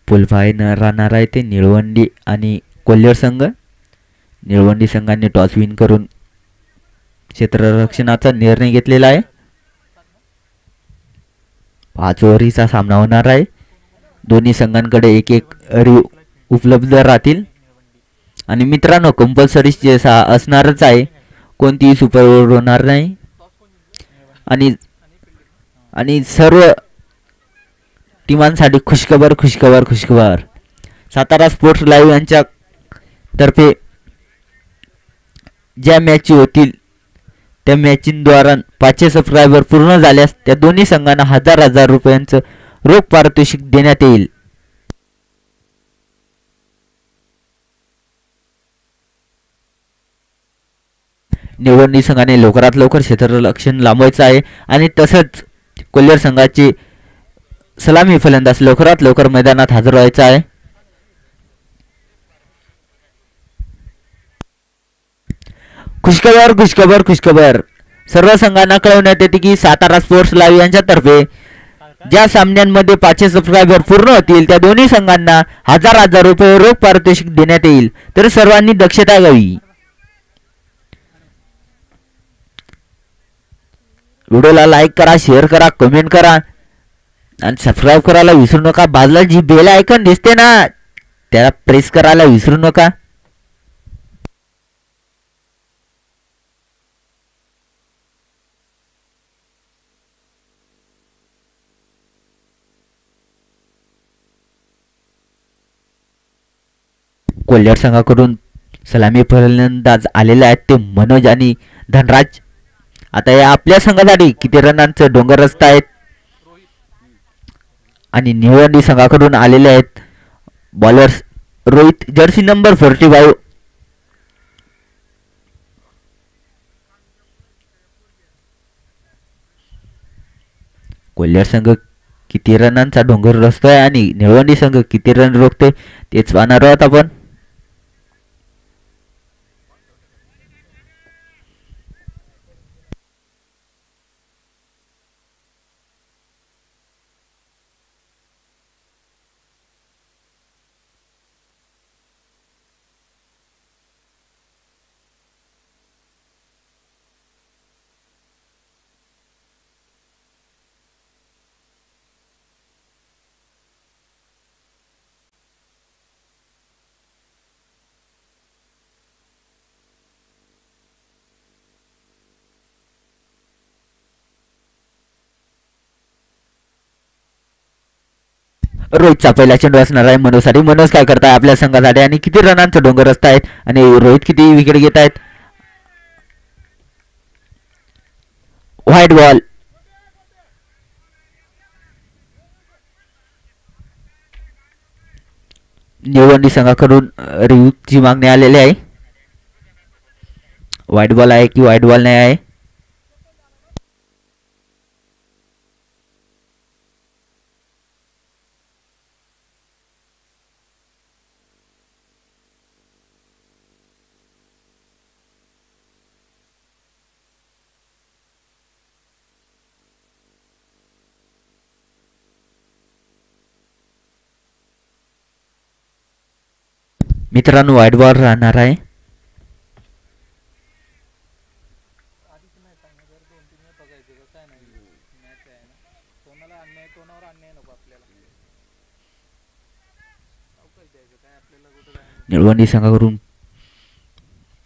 पुलफाय राहणार आहे ते निळवंडी आणि कोल्हेर संघ. निळवंडी संघाने टॉस विन करून क्षेत्ररक्षणाचा निर्णय घेतलेला आहे. 5 ओव्हरीचा सामना होणार आहे. दोन्ही संघांकडे एक एक उपलब्ध राहतील. आणि मित्रांनो, कंपल्सरी असणारच आहे, कोणतीही सुपर ओव्हर होणार नाही. आणि सर्व टीमांसाठी खुशखबर खुशखबर खुशखबर. सातारा स्पोर्ट्स लाईव्ह यांच्या तर्फे ज्या मॅच होतील त्या मॅचींद्वारा 500 सबस्क्रायबर पूर्ण झाल्यास त्या दोन्ही संघांना 1000 रुपयांचं रोख पारितोषिक देण्यात येईल. निवडणी संघाने लवकरात लवकर क्षेत्ररक्षण लांबवायचं आहे आणि तसंच कोल्हेर संघाचे सलामी फलंदाज लवकरात लवकर मैदानात हजर व्हायचा आहे. खुशखबर खुशखबर खुशखबर. सर्व संघांना कळवण्यात येते की सातारा स्पोर्ट्स लाईव्ह यांच्यातर्फे ज्या सामन्यांमध्ये 500 सबस्क्रायबर पूर्ण होतील त्या दोन्ही संघांना 1000 रुपये रोख पारितोषिक देण्यात येईल. तर सर्वांनी दक्षता घ्यावी. व्हिडिओला लाईक करा, शेअर करा, कमेंट करा आणि सबस्क्राईब करायला विसरू नका. बाजूला जी बेल आयकॉन दिसते ना त्याला प्रेस करायला विसरू नका. कोल्हेर संघाकडून सलामी फलंदाज आलेले आहेत ते मनोज आणि धनराज. आता या आपल्या संघासाठी किती रनांचं डोंगर रस्ता आहेत. आणि निवडणी संघाकडून आलेले आहेत बॉलर्स रोहित, जर्सी नंबर 45. कोल्हेर संघ किती रनांचा डोंगर रचतोय आणि निळवंडी संघ किती रन रोखतोय तेच पाहणार आहोत आपण. रोहितचा पहिला चेंडू असणार आहे मनोजसाठी. मनोज काय करताय आपल्या संघासाठी आणि किती रनांचा डोंगर रचत आहेत आणि रोहित किती विकेट घेत आहेत. White ball. निवडणी संघाकडून रिव्ह्यूची मागणी आलेली आहे. व्हाईट बॉल आहे की व्हाईट बॉल नाही आहे. मित्रांनो, व्हाईट बॉल राहणार आहे. निळवंडी संघाकडून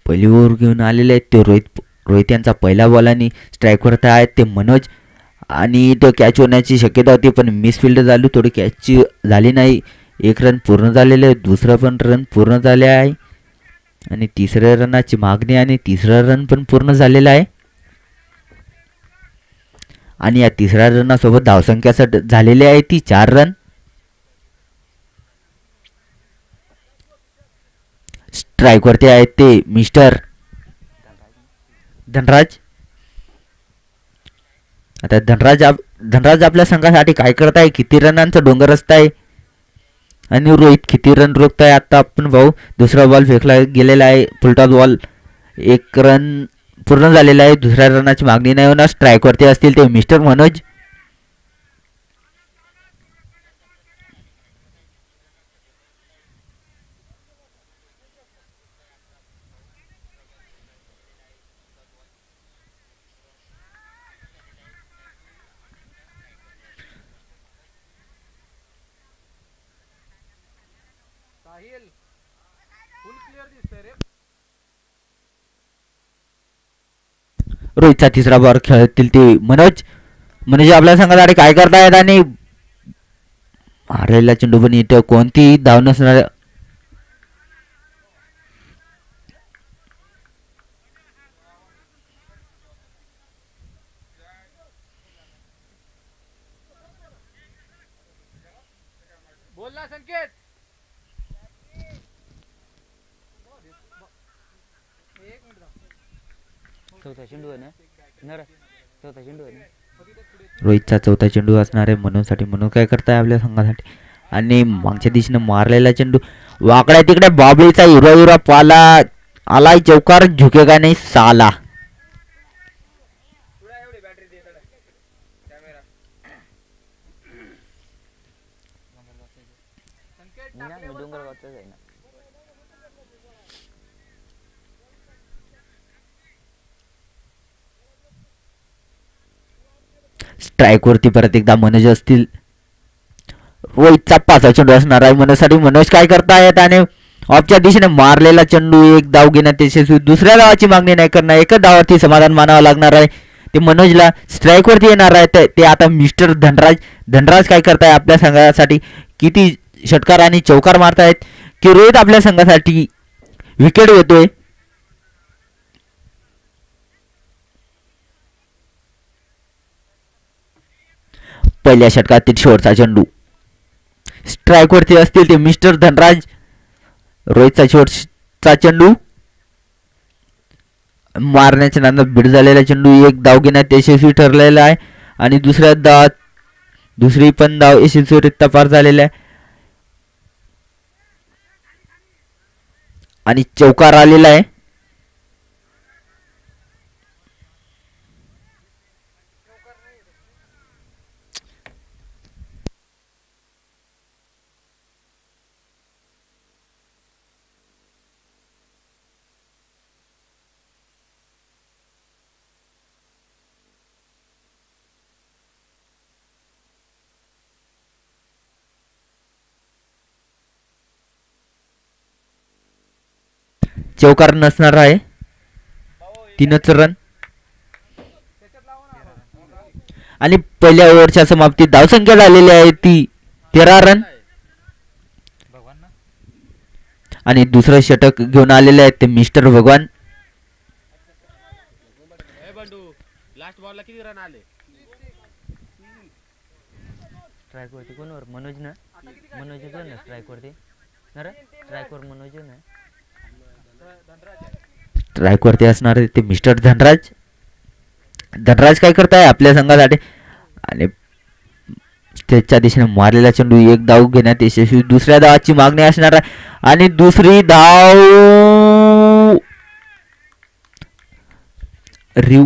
पहिली ओव्हर घेऊन आलेले आहेत ते रोहित यांचा पहिला बॉलाने स्ट्राईक करत आहेत ते मनोज. आणि तो कॅच होण्याची शक्यता होती पण मिसफिल्ड झाली, थोडी कॅच झाली नाही. 1 रन पूर्ण झालेले आहे. दुसरा पण रन पूर्ण झाले आहे आणि तिसऱ्या रनाची मागणी आणि तिसरा रन पण पूर्ण झालेला आहे. आणि या तिसऱ्या रनासोबत धावसंख्या झालेली आहे ती 4 रन. स्ट्राईक वरती आहेत ते मिस्टर धनराज. आता धनराज आपल्या संघासाठी काय करत आहे, किती रनांचा डोंगर रचत आहे आणि रोहित किती रन रोखताय आता आपण पाहू. दुसरा बॉल फेकला गेलेला आहे, फुलटॉस बॉल. 1 रन पूर्ण झालेला आहे. दुसऱ्या रनाची मागणी नाही होणार. स्ट्राईक वरती असतील ते मिस्टर मनोज. रोहितचा तिसरा बॉल खेळतील ते मनोज. मनोज आपल्या संघासाठी काय करतायत आणि मारलेला चेंडू पण इथं कोणती धाव नसणार. रोहितचा चौथा चेंडू असणार आहे मनोजसाठी. मनोज काय करताय आपल्या संघासाठी आणि मागच्या दिशेने मारलेला चेंडू वाकड्या तिकडे बाबळीचा हिरो हिरो पाला आलाय चौकार. झुकेगा नाही साला. स्ट्राईक वरती परत एकदा मनोज असतील. रोहितचा पाचवा चेंडू असणार आहे मनोजसाठी. मनोज काय करतायत आणि ऑफच्या दिशेने मारलेला चेंडू एक धाव घेण्यात यशस्वी. दुसऱ्या धावाची मागणी नाही करणार. एकच धावावरती समाधान मानावं लागणार आहे ते मनोजला. स्ट्राईक वरती येणार आहे ते आता मिस्टर धनराज. धनराज काय करताय आपल्या संघासाठी. किती षटकार आणि चौकार मारतायत की रोहित आपल्या संघासाठी विकेट घेतोय. पहिल्या षटकातील शेवटचा चेंडू. स्ट्राईक वरती असतील ते मिस्टर धनराज. रोहितचा शेवटचा चेंडू मारण्याच्या नादात बीड झालेला चेंडू एक धाव घेण्यात यशस्वी ठरलेला आहे आणि दुसऱ्या धावात दुसरी पण धाव यशस्वीरित्या पार झालेला आहे आणि चौकार आलेला आहे. चौकार नसणार आहे. 3च रन आणि पहिल्या ओव्हरच्या समाप्तीत धावसंख्या झालेली आहे ती 13 रन आणि दुसरं षटक घेऊन आलेले आहेत ते मिस्टर भगवान. स्ट्राईक वरती कोणवर मनोज ना. मनोज ना स्ट्राईक वरती. स्ट्राईक वर मनोज ना. स्ट्राईक वरती असणार आहे ते मिस्टर धनराज. धनराज काय करताय आपल्या संघासाठी आणि त्याच्या दिशेने मारलेला चेंडू एक धाव घेण्यात यशस्वी. दुसऱ्या धावाची मागणी असणार आहे आणि दुसरी धाव रिव.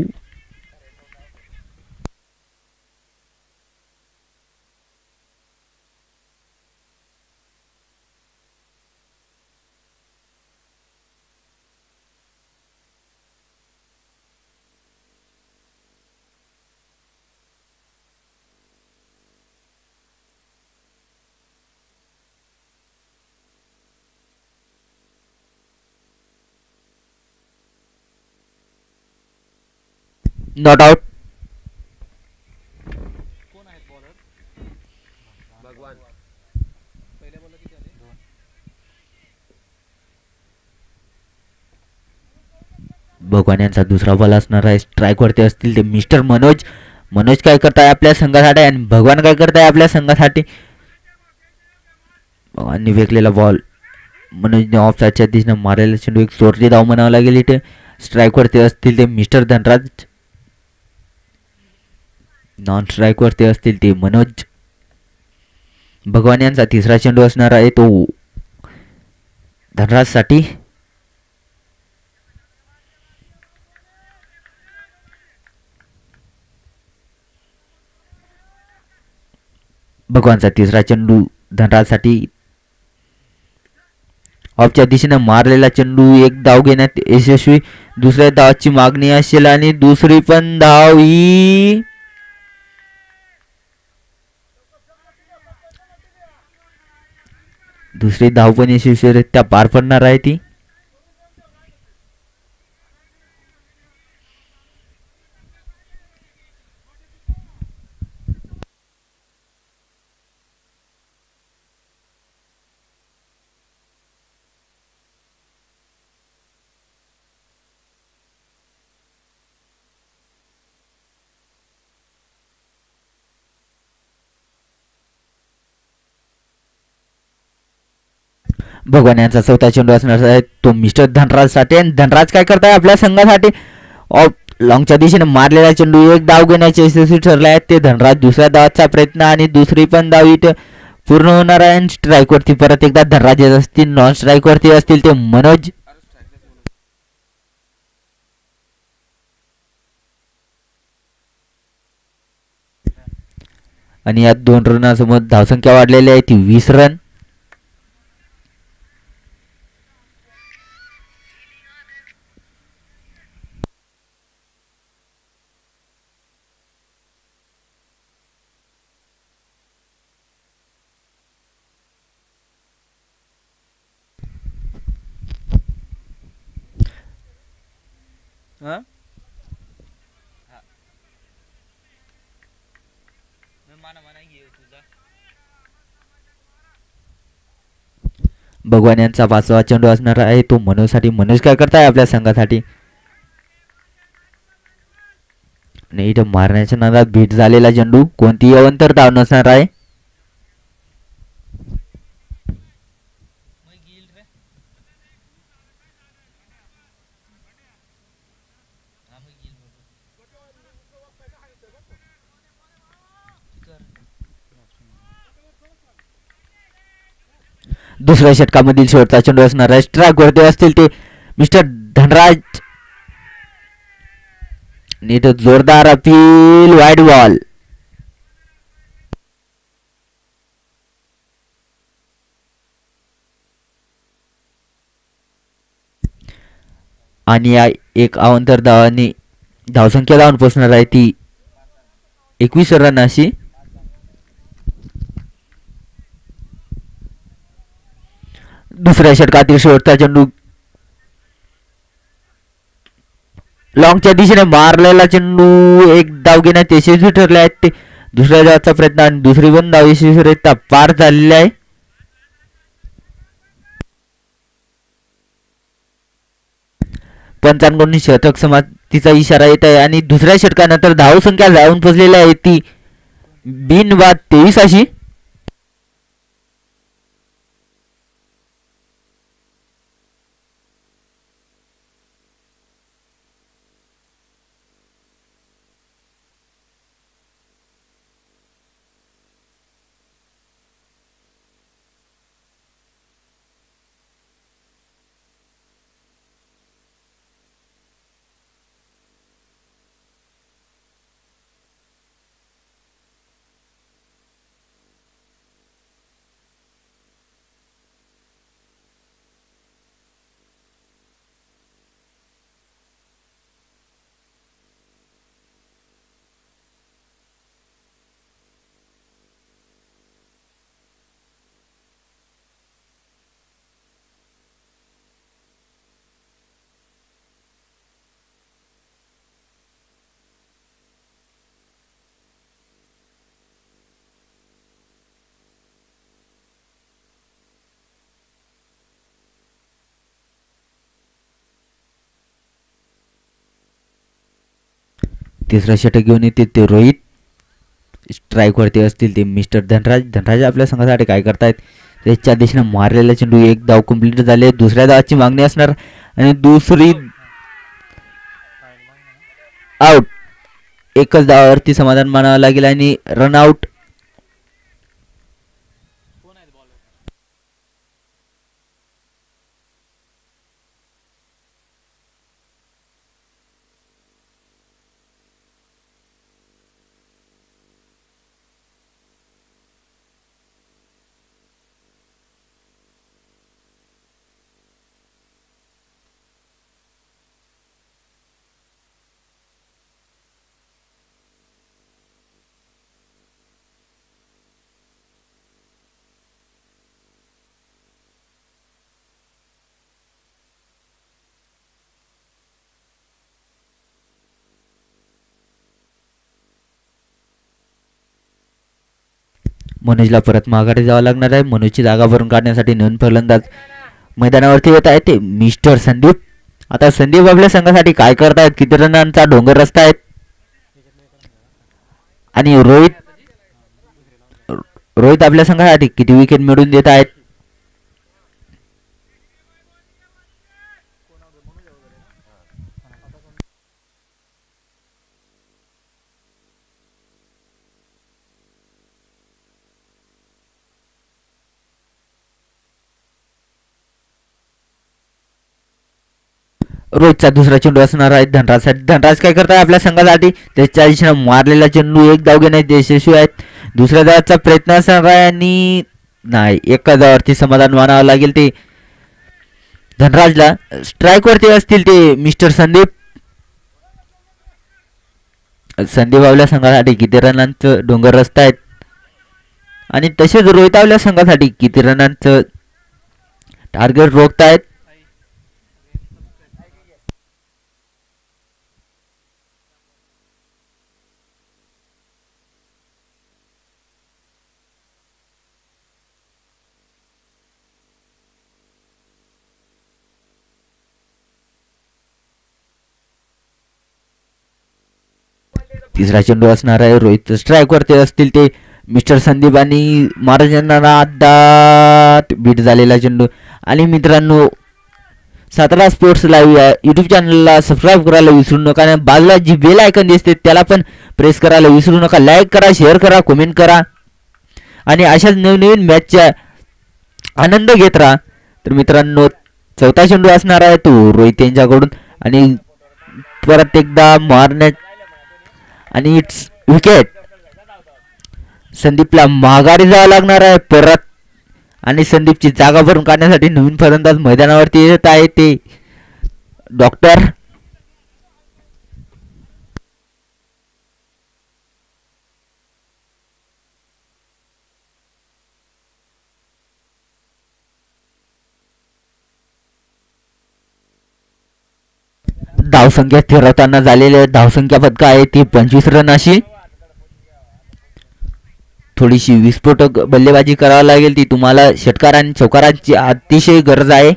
Not out. भगवान यांचा दुसरा बॉल असणार आहे. स्ट्राईक वरती असतील ते मिस्टर मनोज. मनोज काय करताय आपल्या संघासाठी आणि भगवान काय करताय आपल्या संघासाठी. भगवानने फेकलेला बॉल मनोजने ऑफ साईडच्या दिशेने मारलेला चेंडू एक चोरटी धाव म्हणावं लागेल इथे. स्ट्राईक वरती असतील ते मिस्टर धनराज. नॉन स्ट्राईक वरती असतील ते मनोज. भगवान यांचा तिसरा चेंडू असणार आहे तो धनराज साठी. भगवानचा तिसरा चेंडू धनराज साठी. ऑफच्या दिशेने मारलेला चेंडू एक धाव घेण्यात यशस्वी. दुसऱ्या धावाची मागणी असेल आणि दुसरी पण धाव ही दुसरी धाव पण यशस्वीरित्या पार पडणार आहे ती. भगवान यांचा चौथा चेंडू असणार आहे तो मिस्टर धनराज साठी. आणि धनराज काय करताय आपल्या संघासाठी लॉंगच्या दिशेने मारलेला चेंडू एक धाव घेण्याचे यशस्वी ठरले आहे ते धनराज. दुसऱ्या धावाचा प्रयत्न आणि दुसरी पण धाव इथे पूर्ण होणार आहे. आणि स्ट्राईक वरती परत एकदा धनराज येत असतील. नॉन स्ट्राईक वरती असतील ते मनोज. आणि यात 2 रनासमोर धावसंख्या वाढलेली आहे ती 20 रन. भगवान यांचा 5वा चेंडू असणार आहे तो मनोजसाठी. मनोज काय करताय आपल्या संघासाठी. आणि इथे मारण्याच्या नादात बीट झालेला चेंडू. कोणतीही अवंतर धाव नसणार आहे. दुसऱ्या षटकामधील शेवटचा चेंडू असणार आहे. स्ट्राईक वरती असतील ते मिस्टर धनराज. नीट जोरदार अपील वाईड बॉल. आणि या एक अवंतर धावांनी धावसंख्या धावून पोचणार आहे ती 21 रन अशी. दुसऱ्या षटकातील शेवटचा चेंडू लॉंगच्या दिशेने मारलेला चेंडू एक धाव घेण्यात यशस्वी ठरले आहेत ते. दुसऱ्या धावाचा प्रयत्न आणि दुसरी पण धाव यशस्वीरित्या पार झालेली आहे. पंचांकडून शतक समाप्तीचा इशारा येत आहे. आणि दुसऱ्या षटकानंतर धावसंख्या जाऊन पोचलेली आहे ती बिनबाद 23 अशी. तिसरा षटक घेऊन येते ते रोहित. स्ट्राईक वरती असतील ते मिस्टर धनराज. धनराज आपल्या संघासाठी काय करतायत. त्याच्या दिशेने मारलेला चेंडू एक धाव कंप्लीट झाले. दुसऱ्या धावाची मागणी असणार आणि दुसरी आउट. एकच धावावरती समाधान मानावं लागेल आणि रन आउट. मनोजला परत माघारी जावं लागणार आहे. मनोजची जागा भरून काढण्यासाठी नवीन फलंदाज मैदानावरती येत आहे ते मिस्टर संदीप. आता संदीप आपल्या संघासाठी काय करतायत, किती रनांचा डोंगर रस्ता आहेत आणि रोहित रोहित आपल्या संघासाठी किती विकेट मिळवून देत आहेत. रोहितचा दुसरा चेंडू असणार आहे धनराजसाठी. धनराज काय करताय आपल्या संघासाठी, त्याच्या दिशेनं मारलेला चेंडू एक धाव घेण्यात यशस्वी आहेत. दुसऱ्या धावाचा प्रयत्न असणार आहे आणि नाही, एका धावावरती समाधान मानावं लागेल ते धनराजला. स्ट्राईकवरती असतील ते मिस्टर संदीप. संदीप आपल्या संघासाठी किती रनांचं डोंगर रस्ता आहेत आणि तसेच रोहित आपल्या संघासाठी किती रनांचं टार्गेट रोखतायत. तिसरा चेंडू असणार आहे रोहित. स्ट्राईकवरती असतील ते मिस्टर संदीप आणि महाराजांना दाट बीट झालेला चेंडू. आणि मित्रांनो, 17 स्पोर्ट्स लाईव्ह या यूट्यूब चॅनलला सबस्क्राईब करायला विसरू नका आणि बाजूला जी बेल आयकन दिसते त्याला पण प्रेस करायला विसरू नका. लाईक करा, शेअर करा, कमेंट करा आणि अशाच नवनवीन मॅचचा आनंद घेत राहा. तर मित्रांनो, चौथा चेंडू असणार आहे तो रोहित यांच्याकडून आणि परत एकदा मारण्यात आणि इट्स विकेट. संदीपला माघारी जावं लागणार आहे परत आणि संदीपची जागा भरून काढण्यासाठी नवीन फलंदाज मैदानावरती येत आहे ते डॉक्टर. धावसंख्या फिरवताना झालेल्या धावसंख्या पदक आहे ती 25 रन अशी. थोडीशी विस्फोटक बल्लेबाजी करावी लागेल ती तुम्हाला. षटकार आणि चौकारांची अतिशय गरज आहे.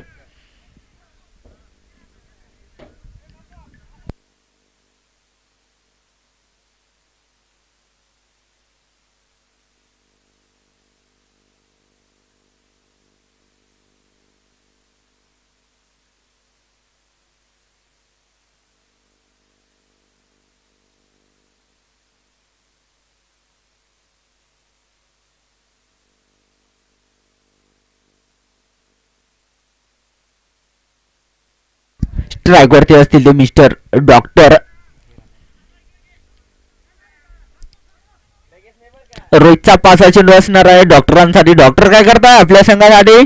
स्ट्राईकवरती असतील ते मिस्टर डॉक्टर. रोहितचा पाचवा चेंडू असणार आहे डॉक्टरांसाठी. डॉक्टर काय करताय आपल्या संघासाठी,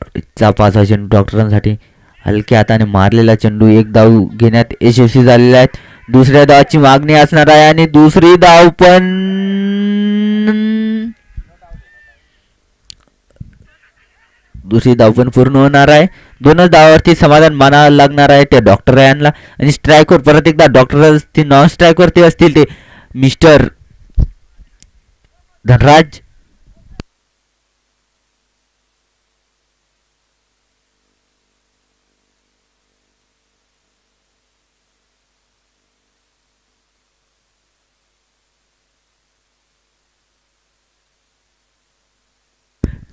रोहितचा पाचवा चेंडू डॉक्टरांसाठी. हलक्या हाताने मारलेला चेंडू एक धाव घेण्यात यशस्वी झालेला आहे. दुसऱ्या धावाची मागणी असणार आहे आणि दुसरी धाव पण पूर्ण होणार आहे. दोनच धावावरती समाधान मानावं लागणार आहे त्या डॉक्टर यांना. आणि स्ट्राईकवर परत एकदा डॉक्टर असतील, नॉन स्ट्राईकवरती असतील ते मिस्टर धनराज.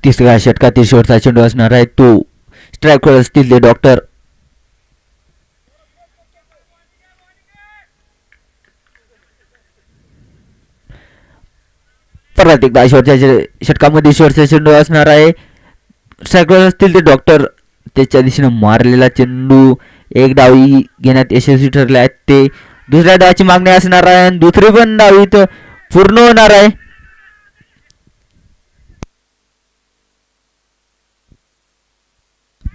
तिसऱ्या षटकातील शेवटचा चेंडू असणार आहे तो स्ट्राईकवर असतील ते डॉक्टर. परत एकदा शेवटच्या षटकामध्ये शेवटचा चेंडू असणार आहे. स्ट्राईकवर असतील ते डॉक्टर. त्याच्या दिशेने मारलेला चेंडू एक डावी घेण्यात यशस्वी ठरले आहेत ते. दुसऱ्या डावाची मागणी असणार आहे आणि दुसरी पण डावी इथं पूर्ण होणार आहे.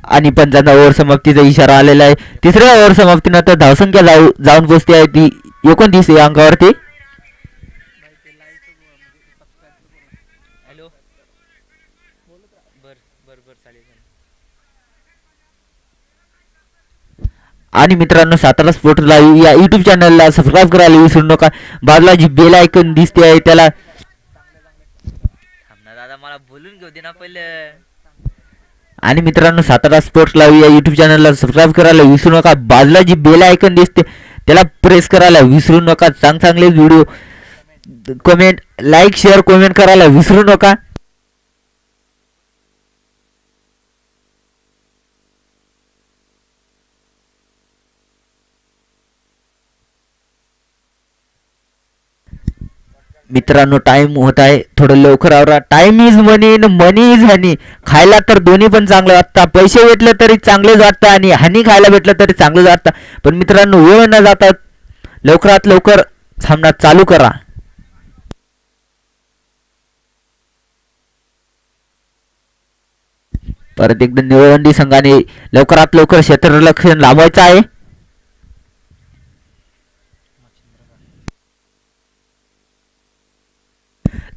आणि 55 ओव्हर समाप्तीचा इशारा आलेला आहे. तिसऱ्या ओव्हर समाप्तीनंतर धावसंख्या जाऊन पोहोचते आहे ती 29 या अंकावरती. आणि मित्रांनो सातारा स्पोर्ट्स लाईव्ह या यूट्यूब चॅनलला सबस्क्राईब करायला विसरू नका. बाजूला जी बेल आयकॉन दिसते आहे त्याला दादा मला बोलून घेऊ दे ना पहिले. आणि मित्रांनो सातारा स्पोर्ट्स लाईव्ह या यूट्यूब चॅनलला सबस्क्राईब करायला विसरू नका. बाजूला जी बेल आयकॉन दिसते त्याला प्रेस करायला विसरू नका. चांगले video comment like share comment करायला विसरू नका. मित्रांनो टाइम होत आहे, थोडं लवकर आवरा. टाइम इज मनी आणि मनी इज हनी. खायला तर दोन्ही पण चांगलं वाटतं. पैसे भेटले तरी चांगलेच वाटतं आणि हनी खायला भेटलं तरी चांगलंच वाटतं. पण मित्रांनो वेळ न जाता लवकरात लवकर सामना चालू करा. परत एकदा निळवंडी संघाने लवकरात लवकर क्षेत्ररक्षण लावायचं आहे.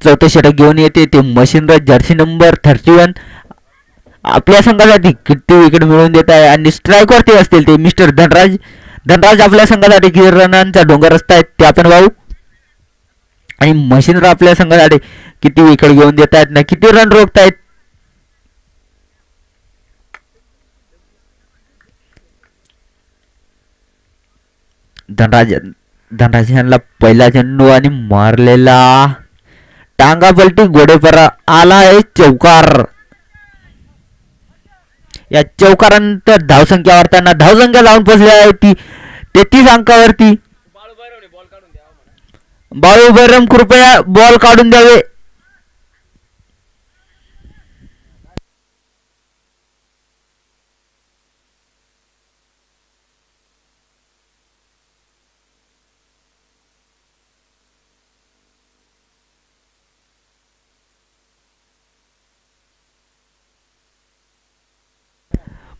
चौथे षटक घेऊन येते ते मशीनराज जर्सी नंबर 31 आपल्या संघासाठी किती विकेट मिळवून देत आहे. आणि स्ट्राईक वरती असतील ते मिस्टर धनराज. धनराज आपल्या संघासाठी किती रनांचा डोंगर रस्ता आहे ते आपण पाहू. आणि मशीनराज आपल्या संघासाठी किती विकेट घेऊन देत आहेत ना किती रन रोखतायत. धनराज यांना पहिला चेंडू आणि मारलेला टांगा पलटी घोडेपरा आला आहे चौकार. या चौकारानंतर धावसंख्या वाढताना धावसंख्या जाऊन पोहोचली आहे ती 33 अंकावरती. बाळू बैरम कृपया बॉल काढून द्यावे.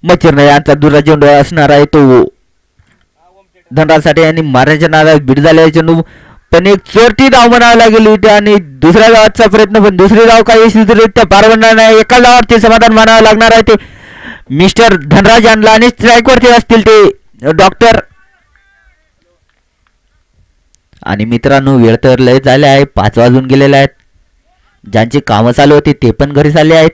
मच्छर यांचा दुसरा चेंडू असणार आहे तो धनराजसाठी आणि मारण्याच्या नादात बीट झालेला चेंडू पण एक चोरटी धाव म्हणावी लागेल इथे. आणि दुसऱ्या धावाचा प्रयत्न पण दुसरी धाव काही सुधरित्या पार बनणार नाही. एका धावावरती समाधान मानावं लागणार आहे ते मिस्टर धनराज यांना. आणि स्ट्राईक वरती असतील ते डॉक्टर. आणि मित्रांनो वेळ तर लय झाले आहे, 5 वाजून गेलेले आहेत. ज्यांची कामं चालू होती ते पण घरी चालले आहेत.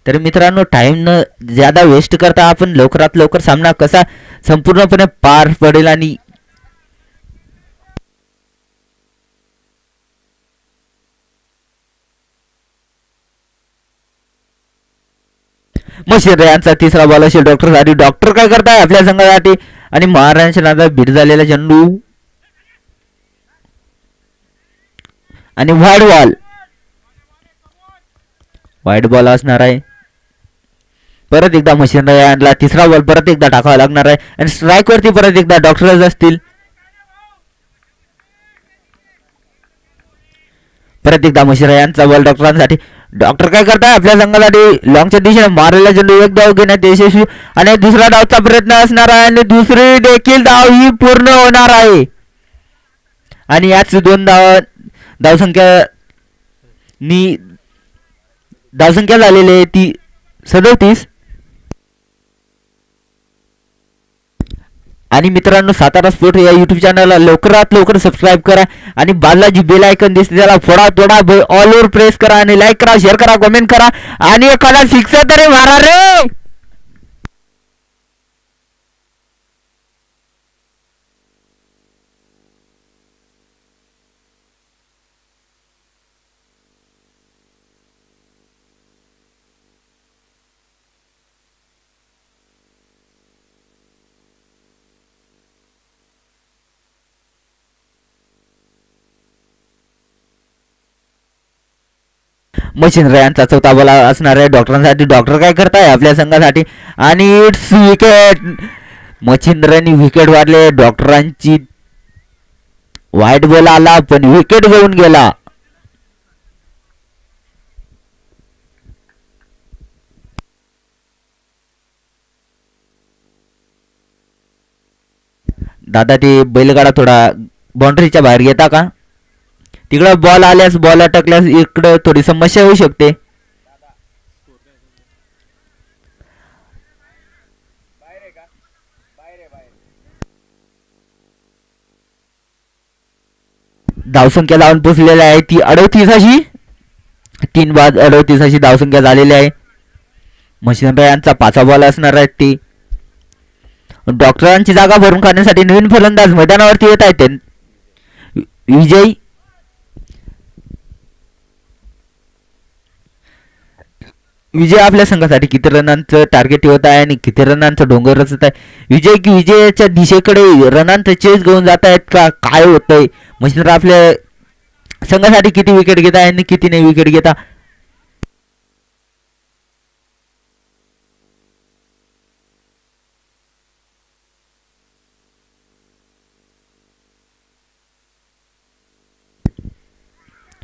तर मित्रांनो टाइम न ज्यादा वेस्ट करता आपण लवकरात लवकर सामना कसा संपूर्णपणे पार पडेल. आणि मशीर यांचा तिसरा बॉल असेल डॉक्टर साठी. डॉक्टर काय करताय आपल्या संघासाठी आणि महाराजांच्या नादात बीट झालेला चेंडू आणि वाईट बॉल असणार आहे. परत एकदा मशीन यांना तिसरा बॉल परत एकदा टाकावा लागणार आहे. आणि स्ट्राईक वरती परत एकदा डॉक्टरच असतील. परत एकदा मशीन यांचा बॉल डॉक्टरांसाठी. डॉक्टर काय करताय आपल्या संघासाठी लॉंगच्या दिशेने मारलेला चेंडू एक धाव घेण्यात यशस्वी. आणि दुसरा धावचा प्रयत्न असणार आहे आणि दुसरी देखील धाव ही पूर्ण होणार आहे. आणि याच 2 धावसंख्या झालेली आहे ती 37. आणि मित्रांनो सातारा स्पोर्ट या यूट्यूब चॅनलला लवकरात लवकर सबस्क्राईब करा. आणि बाजूला जी बेल आयकॉन दिसते त्याला थोडा ऑल ओव्हर प्रेस करा आणि लाईक करा शेअर करा कमेंट करा. आणि एखादा सिक्सर तरी मारा रे. मशीन यांचा चौथा बॉल असणार आहे डॉक्टरांसाठी. डॉक्टर काय करताय आपल्या संघासाठी आणि इट्स विकेट. मच्छिंद्रांनी विकेट वाढले. डॉक्टरांची वाईट बॉल आला पण विकेट घेऊन गेला. दादा ते बैलगाडा थोडा बाउंड्रीच्या बाहेर घेता का. तिकडं बॉल आल्यास बॉल अटकल्यास इकडं थोडी समस्या होऊ शकते. धावसंख्या लावून पोचलेली आहे ती 38 अशी. 3 बाद 38 अशी धावसंख्या झालेली आहे. मशीनर यांचा 5वा बॉल असणार आहे. ते डॉक्टरांची जागा भरून काढण्यासाठी नवीन फलंदाज मैदानावरती येत आहेत. विजय आपल्या संघासाठी किती रनांचं टार्गेट ठेवत आहे आणि किती रनांचं डोंगर रचत आहे. विजयाच्या दिशेकडे रनांचं चेस घेऊन जात आहेत का, काय होतंय. मशीनर आपल्या संघासाठी किती विकेट घेत आहे आणि किती नाही विकेट घेता.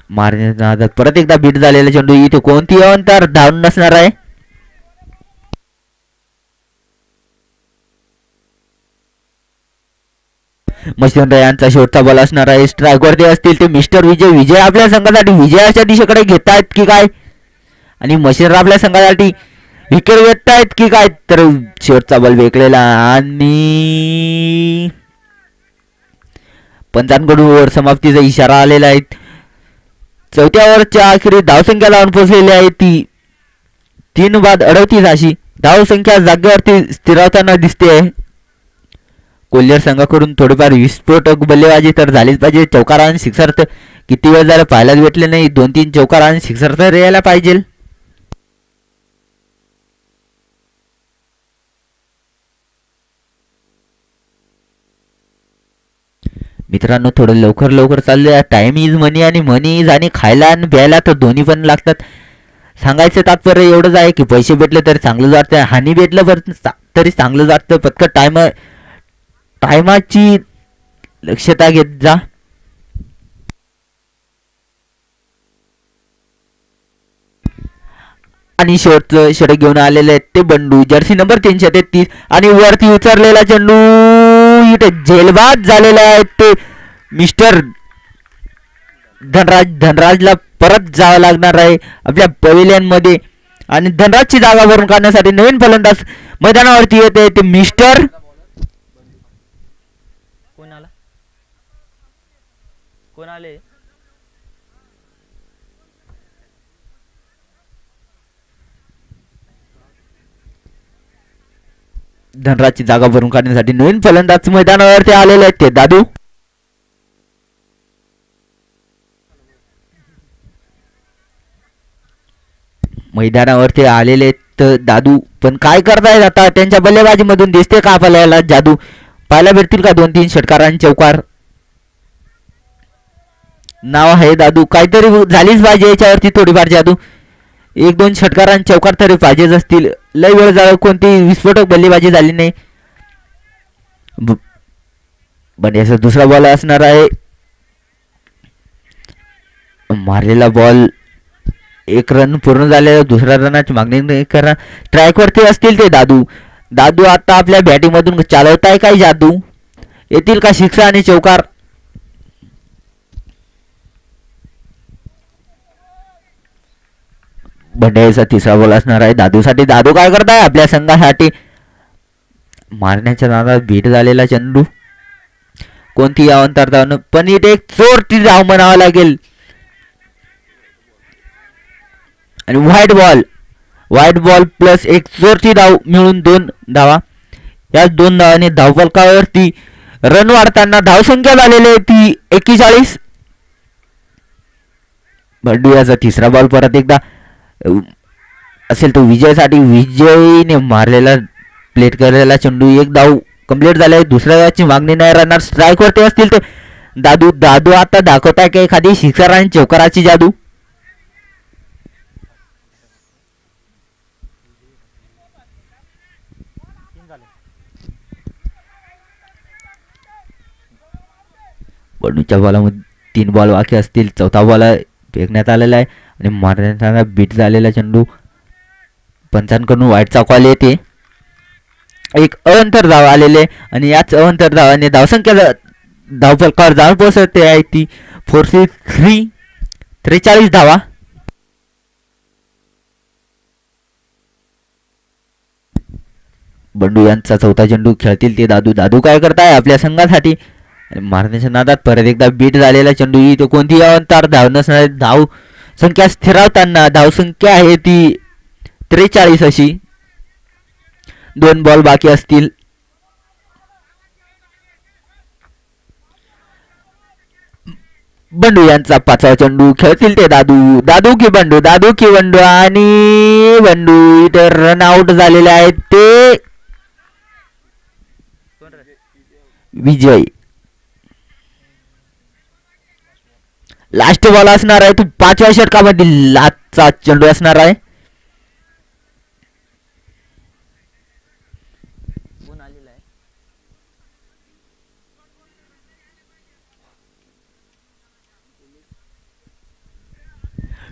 मारण्याच्या नादात परत एकदा बीट झालेला चेंडू. इथे कोणती अंतर धावून नसणार आहे. मच्छिंद्र यांचा शेवटचा बॉल असणार आहे. स्ट्राईक वरती असतील ते मिस्टर विजय आपल्या संघासाठी विजयाच्या दिशेकडे घेत आहेत की काय आणि मच्छिंद्र आपल्या संघासाठी विकेट घेत आहेत की काय. तर शेवटचा बॉल वेकलेला आणि पंचांकडून ओव्हर समाप्तीचा इशारा आलेला आहे. चौथ्या ओव्हरच्या अखेरी धावसंख्या लावून पोहोचलेली आहे ती 3 बाद 38 अशी. धावसंख्या जागेवरती स्थिरावताना दिसते आहे. कोल्हेर संघाकडून थोडीफार विस्फोटक बल्लेबाजी तर झालीच पाहिजे. चौकार आणि सिक्सर तर किती वेळ झाला पाहायलाच भेटले नाही. 2-3 चौकार आणि सिक्सर तर यायला पाहिजे. मित्रांनो थोडं लवकर चाललंय. टाइम इज मनी आणि मनी इज आणि खायला आणि प्यायला तर दोन्ही पण लागतात. सांगायचं तात्पर्य एवढंच आहे की पैसे भेटले तरी चांगलं वाटतं, हानी भेटलं तरी चांगलं वाटतं. पटकन टायमाची लक्षता घेत जा. आणि शेवटचं षटक घेऊन आलेले आहेत ते बंडू, जर्सी नंबर 333 आणि वरती उचरलेला चेंडू इथे झेलबाद झालेला आहे. ते मिस्टर धनराजला परत जावं लागणार आहे आपल्या पवेलियन मध्ये आणि धनराजची जागा भरून काढण्यासाठी नवीन फलंदाज मैदानावरती येते ते मिस्टर कोण आले. धनराजची जागा भरून काढण्यासाठी नवीन फलंदाज मैदानावरती आलेले आहेत ते दादू. मैदानावरती आलेले दादू पण काय करतायत आता. त्यांच्या बल्लेबाजी मधून दिसते का आपल्याला जादू. पाहायला भेटतील का 2-3 षटकार आणि चौकार. नाव आहे दादू. काहीतरी झालीच पाहिजे याच्यावरती थोडीफार जादू. 1-2 षटकार आणि चौकार तरी पाहिजेच असतील. लय वेळ झाला कोणती विस्फोटक बल्लेबाजी झाली नाही. याचा दुसरा बॉल असणार आहे. मारलेला बॉल 1 रन पूर्ण झालेला. दुसऱ्या रनाची मागणी करा. ट्रॅक वरती असतील ते दादू आता आपल्या बॅटिंग मधून चालवताय काय जादू. येतील का शिक्षा आणि चौकार. बंड्याचा तिसरा बॉल असणार आहे दादूसाठी. दादू काय करताय आपल्या संघासाठी. मारण्याच्या नादात बीट झालेला चेंडू. कोणती अंतर धावणं पण इथे एक चोरटी धाव म्हणावं लागेल आणि व्हाईट बॉल प्लस एक चोरटी धाव मिळून 2 धावा. या 2 धावांनी धावफलकावरती रन वाढताना धावसंख्या झालेली आहे ती 41. बंडू याचा तिसरा बॉल परत एकदा असेल तो विजयसाठी. विजयने मारलेला प्लेट केलेला चेंडू 1 धाव कंप्लीट झालाय. दुसऱ्या धावाची मागणी नाही राहणार. स्ट्राईक वरती असतील ते दादू आता दाखवताय का एखादी सिक्सर आणि चौकाराची जादू. बंडूच्या बॉलामध्ये 3 बॉल बाकी असतील. चौथा बॉल फेकण्यात आलेला आहे आणि मारण्याचा बीट झालेला चेंडू. पंचांकडून वाईटचा कॉल येते. एक अवंतर धाव आलेले आणि याच अवंतर धावाने धावसंख्या धावफलकावर जाऊन पोहोचते आहे ती 43 धावा. बंडू यांचा चौथा चेंडू खेळतील ते दादू काय करताय आपल्या संघासाठी. आणि मारण्याच्या नादात परत एकदा बीट झालेला चेंडू, इथे कोणती अंतर धाव नसणारी धाव संख्या स्थिरावताना धावसंख्या आहे ती 43 अशी. 2 बॉल बाकी असतील. बंडू यांचा 5वा चेंडू, खेळतील ते दादू, दादू की बंडू, दादू की बंडू, आणि बंडू इथे रन आउट झालेले आहेत ते विजय. लास्ट बॉल असणार आहे तो 5व्या षटकामधील लास्टचा चेंडू असणार आहे.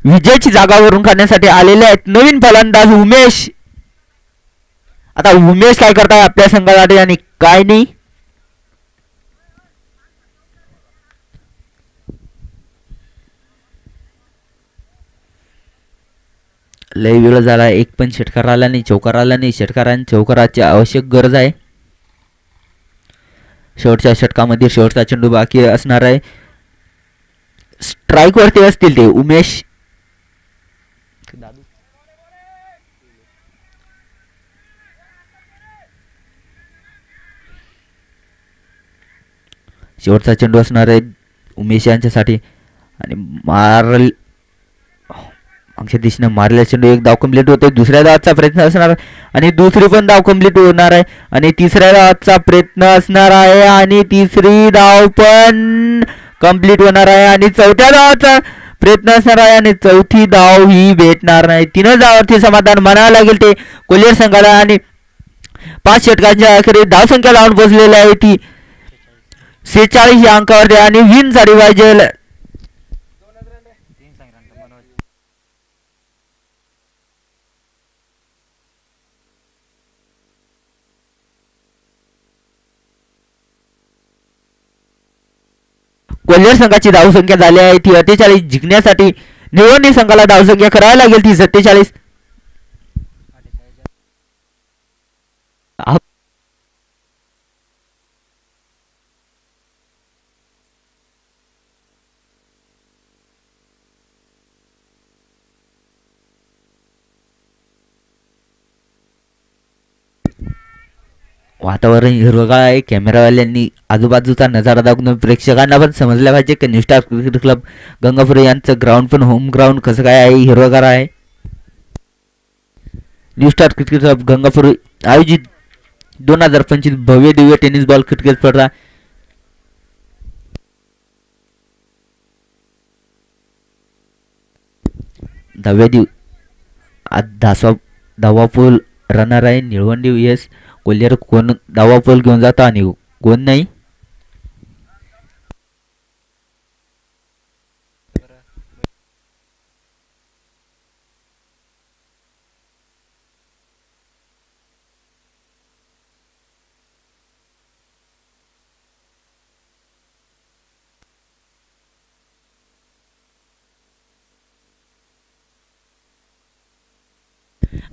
विजयची जागा वरून काढण्यासाठी आलेले आहेत नवीन फलंदाज उमेश. आता उमेश काय करताय आपल्या संघासाठी आणि काय नाही. लय वेळ झाला, एक पण षटकार आला नाही, चौकार आला नाही. चौकाराची आवश्यक गरज आहे. शेवटच्या षटकामध्ये शेवटचा चेंडू बाकी असणार आहे. स्ट्राईक वरती असतील ते उमेश. शेवटचा चेंडू असणार आहे उमेश यांच्यासाठी आणि मागच्या दिशेने मारलेला चेंडू, एक धाव कंप्लीट होते. दुसऱ्या धावाचा प्रयत्न असणार आणि दुसरी पण धाव कंप्लीट होणार आहे आणि तिसऱ्या धावाचा प्रयत्न असणार आहे आणि तिसरी धाव पण कंप्लीट होणार आहे आणि चौथ्या धावाचा प्रयत्न असणार आहे आणि चौथी धाव ही भेटणार नाही. 3 धावावरती समाधान मानावं लागेल ते कोल्हेर संघाला आणि 5 षटकांच्या अखेरीस धावसंख्या लावून पोहोचलेली आहे ती 46 या अंकावरती आणि विन साठी पाहिजे. कोल्हेर संघाची धावसंख्या झाली आहे ती 48. जिंकण्यासाठी निवडणी संघाला धावसंख्या करावी लागेल ती 47. वातावरण हिरवगाळ आहे. कॅमेरावाल्यांनी आजूबाजूचा नजारा दाखवून प्रेक्षकांना पण समजलं पाहिजे की new star cricket club Gangapur यांचं ग्राउंड पण होम ग्राउंड कसं काय आहे, हिरवगाळ आहे. New star cricket club Gangapur आयोजित 2025 भव्य दिव्य टेनिस बॉल क्रिकेट स्पर्धा आज 10वा पूल राहणार आहे. निळवंडी येस कोल्हेर कोण 10वा पूल घेऊन जातो आणि कोण नाही.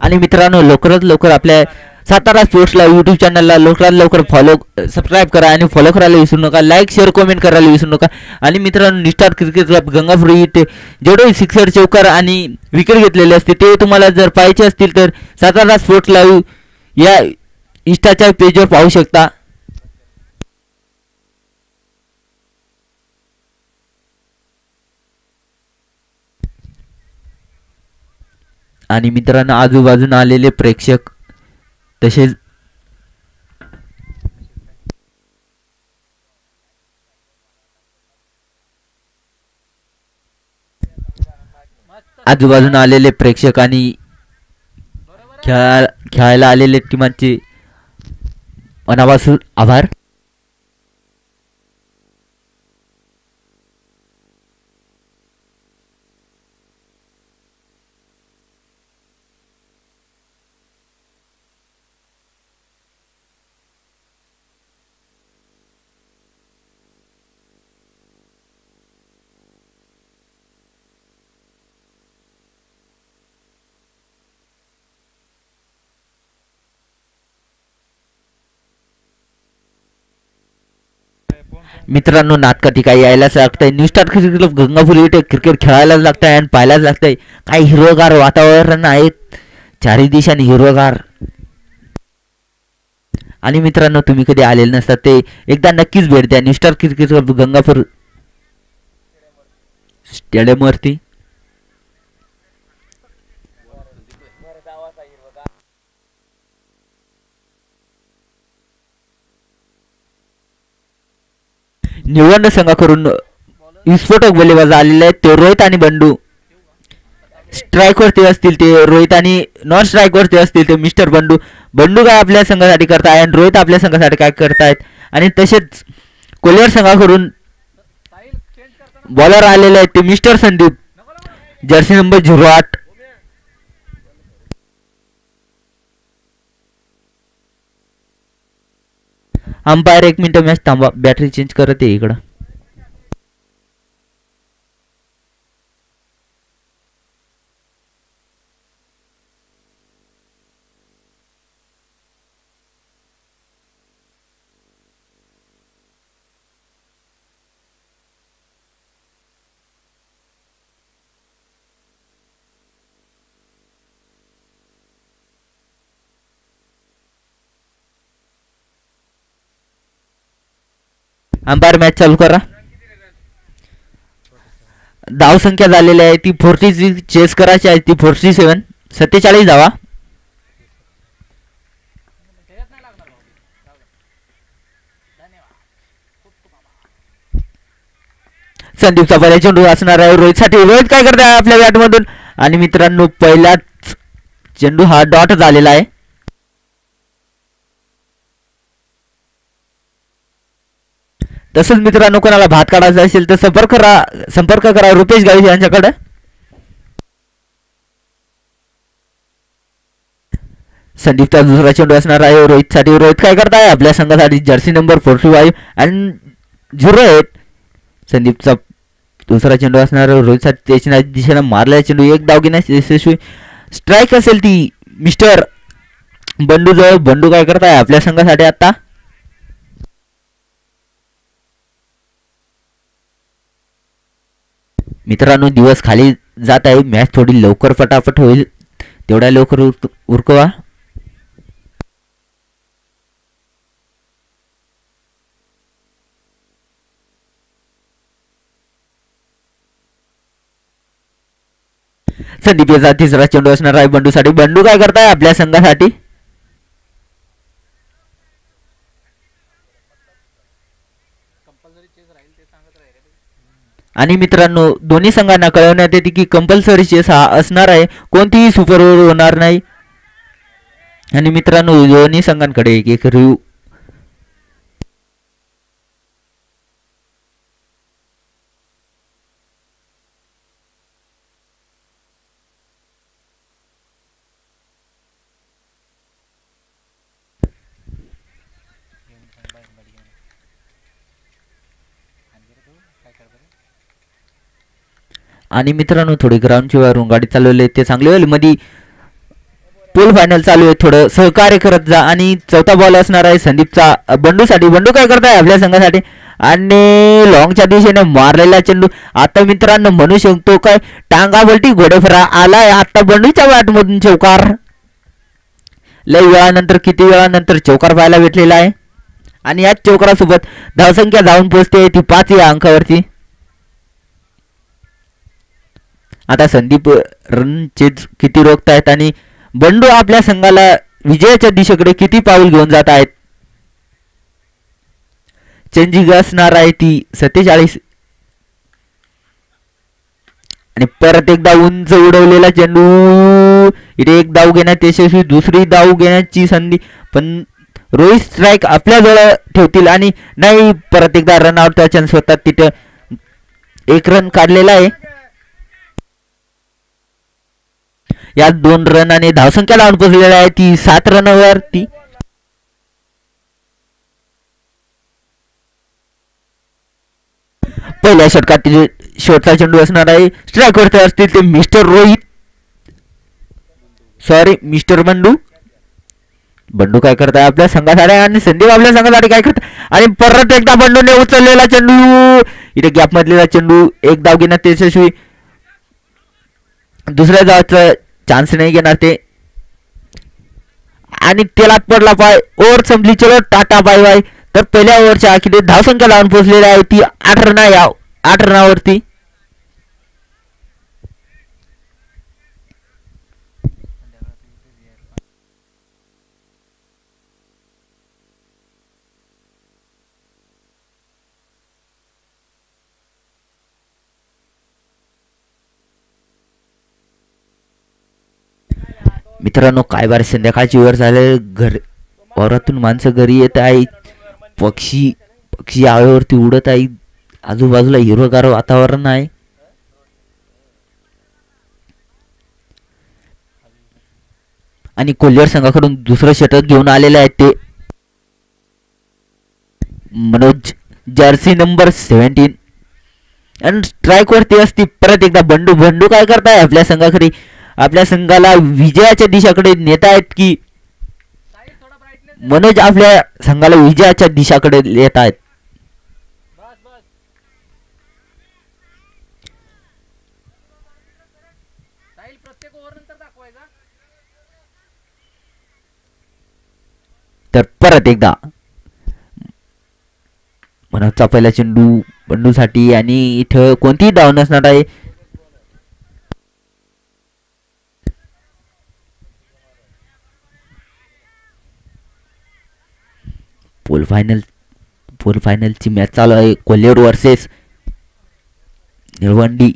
आणि मित्रांनो लवकरात लवकर आपल्या सातारा स्पोर्ट्सला यूट्यूब चॅनलला लवकरात लवकर सबस्क्राईब करा आणि फॉलो करायला विसरू नका. लाईक शेअर कमेंट करायला विसरू नका. आणि मित्रांनो new star cricket club Gangapur इथे जेवढे सिक्सर चौकार आणि विकेट घेतलेले असते ते तुम्हाला जर पाहायचे असतील तर सातारा स्पोर्ट्स लाईव्ह या इंस्टाच्या पेजवर पाहू शकता. आणि मित्रांनो आजूबाजूला आलेले प्रेक्षक तसेच आजूबाजूला आलेले प्रेक्षक आणि खेळायला आलेले टीमांचे मनापासून आभार. मित्रांनो नाटकाठी काही यायलाच लागतंय. New star cricket club Gangapur इथे क्रिकेट खेळायलाच लागतंय आणि पाहायलाच लागतंय. काही हिरवगार वातावरण आहे, चारही दिशांनी हिरवगार. आणि मित्रांनो तुम्ही कधी आलेले नसतात ते एकदा नक्कीच भेट द्या new star cricket club Gangapur स्टेडियमवरती. निवड संघाकडून विस्फोटक बल्लेबाज आलेले आहेत ते रोहित आणि बंडू. स्ट्राईक वरती असतील ते रोहित आणि नॉन स्ट्राईक वरती असतील ते मिस्टर बंडू. बंडू काय आपल्या संघासाठी करताय आणि रोहित आपल्या संघासाठी काय करतायत. आणि तसेच कोल्हार संघाकडून बॉलर आलेले आहेत ते mister Sandeep, Jersey number 08. Umpire 1 minute match थांबा, बॅटरी चेंज करत आहे इकडं. अंपायर मॅच चालू करा. धावसंख्या झालेली आहे ती 46, चेस करायची आहे ती 47. 47 धावा. संदीपचा पहिला चेंडू असणार आहे रोहितसाठी. रोहित काय करत आहे आपल्या बॅटमधून. आणि मित्रांनो पहिलाच चेंडू हा डॉट झालेला आहे. तसंच मित्रांनो कोणाला भात काढायचा असेल तर संपर्क करा रुपेश गावी यांच्याकडे. संदीपचा दुसरा चेंडू असणार आहे रोहितसाठी. रोहित काय करताय आपल्या संघासाठी जर्सी नंबर 45 आणि 08. संदीपचा दुसरा चेंडू असणार रोहितसाठी. त्याच्या दिशेने मारलेला चेंडू एक धाव घेण्यास यशस्वी. स्ट्राईक असेल ती मिस्टर बंडू जवळ. बंडू काय करताय आपल्या संघासाठी आता. मित्रांनो दिवस खाली जात आहे, मॅच थोडी लवकर फटाफट होईल तेवढ्या लवकर उरकवा. संदीप याचा तिसरा चेंडू असणार आहे बंडूसाठी. बंडू काय करताय आपल्या संघासाठी. आणि मित्रांनो दोन्ही संघांना कळवण्यात येते की कंपल्सरी चेस हा असणार आहे, कोणतीही सुपर ओव्हर होणार नाही. आणि मित्रांनो दोन्ही संघांकडे एक एक रिव्ह्यू. आणि मित्रांनो थोडी ग्राउंडची वरून गाडी चालवली ते चांगली होईल. मध्ये पोल फायनल चालू आहे, थोडं सहकार्य करत जा. आणि चौथा बॉल असणार आहे संदीपचा बंडूसाठी. बंडू काय करताय आपल्या संघासाठी आणि लॉंगच्या दिशेने मारलेला चेंडू. आता मित्रांनो म्हणू शकतो काय टांगावलटी घोडेफरा आलाय आता बंडूच्या बॅटमधून चौकार. लय वेळानंतर किती वेळानंतर चौकार पाहायला भेटलेला आहे. आणि याच चौकारासोबत धावसंख्या जाऊन पोहोचते ती 5 या अंकावरती. आता संदीप रन चेज किती रोखतायत आणि बंडू आपल्या संघाला विजयाच्या दिशेकडे किती पाऊल घेऊन जात आहेत. चेंजिंग असणार आहे ती 47. आणि परत एकदा उंच उडवलेला चेंडू. इथे एक धाव घेण्यात यशस्वी, दुसरी धाव घेण्याची संधी पण रोहित स्ट्राईक आपल्या जवळ ठेवतील आणि नाही परत एकदा रन आउटचा चान्स होता. तिथे एक रन काढलेला आहे. यात 2 रन आणि धावसंख्या लावून पोहोचलेली आहे ती 7 रनवरती. पहिल्या षटकातील शेवटचा चेंडू असणार आहे. स्ट्राईक वरती असतील ते mister Rohit, sorry mister Bandu. Bandu काय करताय आपल्या संघासाठी आणि संदीप आपल्या संघासाठी काय करताय आणि परत एकदा बंडूने उचललेला चेंडू इथे गॅप मधलेला चेंडू एक धाव घेण्यात यशस्वी दुसऱ्या धावाचा चान्स नाही घेणार ते आणि त्याला पडला पाय ओव्हर संपली चलो टाटा बाय बाय तर पहिल्या ओव्हरच्या अखेरीत धावसंख्या लावून पोहोचलेली आहे ती 8 रन या 8 रनावरती मित्रांनो काय बार संध्याकाळची वेळ झाले घर वावरातून माणसं घरी येत आहेत पक्षी पक्षी आवेवरती उडत आहेत आजूबाजूला हिरवगार वातावरण आहे आणि कोल्हेर संघाकडून दुसरं षटक घेऊन आलेले आहेत ते मनोज जर्सी नंबर 17 आणि स्ट्राईक वरती असती परत एकदा बंडू बंडू काय करताय आपल्या संघाकडे आपल्या संघाला विजयाच्या दिशाकडे नेत आहेत की मनोज आपल्या संघाला विजयाच्या दिशाकडे येत आहेत तर परत एकदा मनोजचा पहिला चेंडू बंडूसाठी आणि इथं कोणतीही डाव नसणार आहे पोल फायनलची मॅच चालू आहे कोल्हेर वर्सेस निळवंडी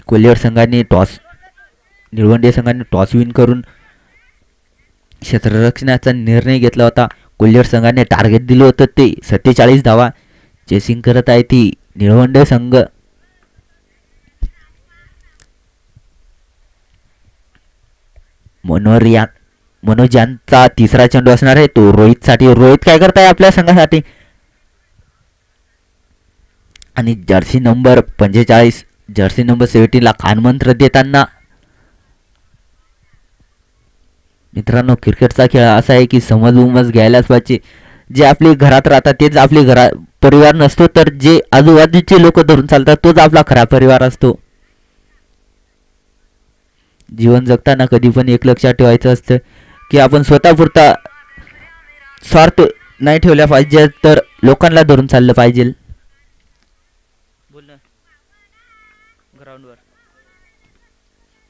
कोल्हेर संघाने निळवंडी संघाने टॉस विन करून क्षेत्ररक्षणाचा निर्णय घेतला होता कोल्हेर संघाने टार्गेट दिलं होतं ते 47 धावा चेसिंग करत आहे ती निळवंडे संघ मनोज यांचा तिसरा चेंडू असणार आहे तो रोहित साठी रोहित काय करताय आपल्या संघासाठी आणि जर्सी नंबर 45 जर्सी नंबर 17 ला खानमंत्र देताना मित्रांनो क्रिकेटचा खेळ असा आहे की समज उमज घ्यायलाच पाहिजे जे आपले घरात राहतात तेच आपले परिवार नसतो तर जे आजूबाजूचे लोक धरून चालतात तोच आपला खरा परिवार असतो जीवन जगताना कधी पण एक लक्षात ठेवायचं असतं की आपण स्वतःपुरता स्वार्थ नाही ठेवला पाहिजे तर लोकांना धरून चाललं पाहिजे बोल ना ग्राउंडवर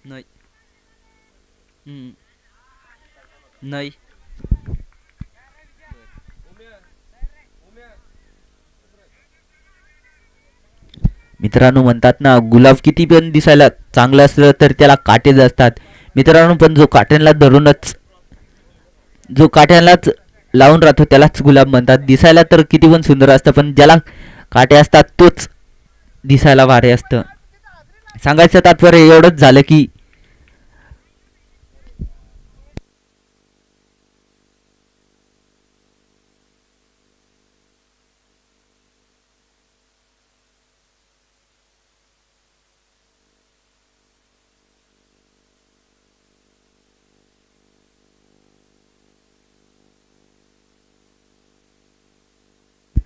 नाही नाही मित्रांनो म्हणतात ना गुलाब किती पण दिसायला चांगलं असलं तर त्याला काटेच असतात मित्रांनो पण जो काट्यांनाच लावून राहतो त्यालाच गुलाब म्हणतात दिसायला तर किती पण सुंदर असतं पण ज्याला काटे असतात तोच दिसायला भारी असतं सांगायचं तात्पर्य एवढंच झालं की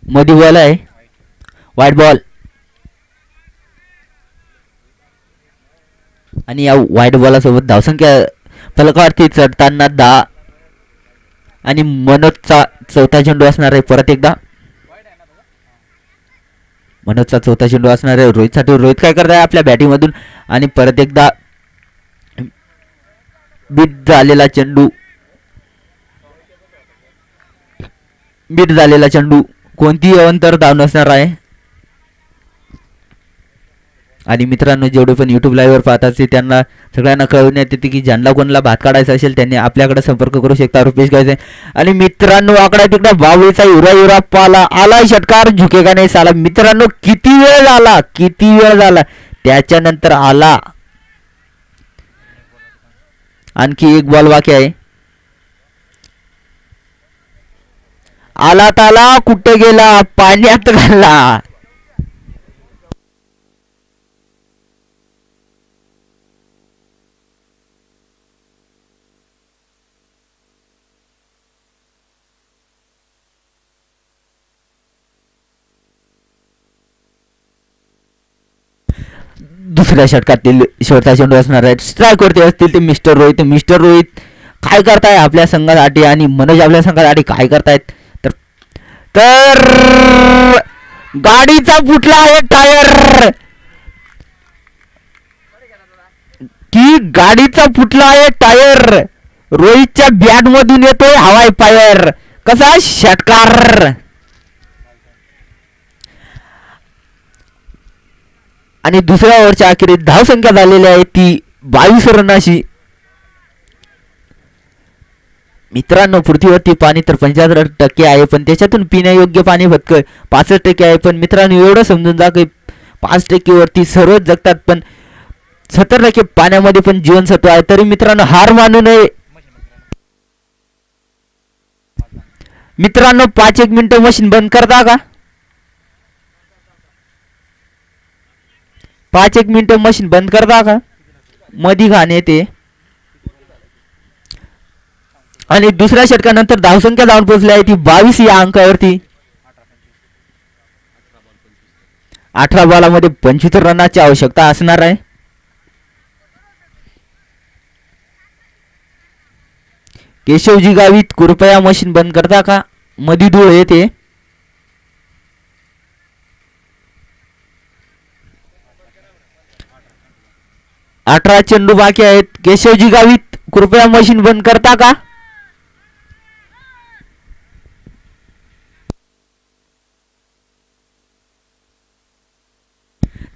मध्ये बॉल आहे व्हाईट बॉल आणि या व्हाईट बॉलासोबत धावसंख्या फलकावरती चढताना 10 आणि मनोजचा चौथा चेंडू असणार आहे परत एकदा मनोजचा चौथा चेंडू असणार आहे रोहितसाठी रोहित काय करत आहे आपल्या बॅटिंग मधून आणि परत एकदा बीट झालेला चेंडू कोणतीही अंतर धाव नसणार आहे आणि मित्रांनो जेवढे पण YouTube लाईव्ह वर पाहतात ते त्यांना सगळ्यांना कळवण्यात येते की ज्यांना कोणाला भात काढायचा असेल त्यांनी आपल्याकडे संपर्क करू शकता रुपेश गायचे आणि मित्रांनो आकडा तिकडा बावळीचा युरा पाला आला षटकार झुकेगा नाही साला मित्रांनो किती वेळ झाला त्याच्यानंतर आला आणखी एक बॉल बाकी आहे आला कुठे गेला पाण्यात घालला दुसऱ्या षटकातील शेवटचा चेंडू असणार आहे. स्ट्राईकवरती असतील ते मिस्टर रोहित. मिस्टर रोहित काय करताय आपल्या संघासाठी आणि मनोज आपल्या संघासाठी काय करतायत तर तर गाडीचा फुटला आहे टायर. की गाडीचा फुटला आहे टायर. रोहितच्या बॅट मधून येतोय हवाई फायर. कसा षटकार आणि दुसऱ्या ओव्हरच्या अखेरीत धावसंख्या झालेली आहे ती 22 रनाची. मित्रांनो पृथ्वीवरती पाणी तर 75% आहे पण त्याच्यातून पिण्यायोग्य पाणी फक्त 65% आहे. पण मित्रांनो एवढं समजून जा की 5% वरती सर्वच जगतात पण 70% पाण्यामध्ये पण जीवनसत्व आहे. तरी मित्रांनो हार मानू नये. मित्रांनो 5 मिनिटं मशीन बंद करता का? 5 मिनिटं मशीन बंद करता का? मधी घाण येते. आणि दुसऱ्या षटकानंतर धावसंख्या जाऊन पोहोचली आहे ती 22 या अंकावरती. 18 बॉलामध्ये 25 रनाची आवश्यकता असणार आहे. केशवजी गावित कृपया मशीन बंद करता का? मधी धूळ येते. 18 चेंडू बाकी आहेत. केशवजी गावित कृपया मशीन बंद करता का?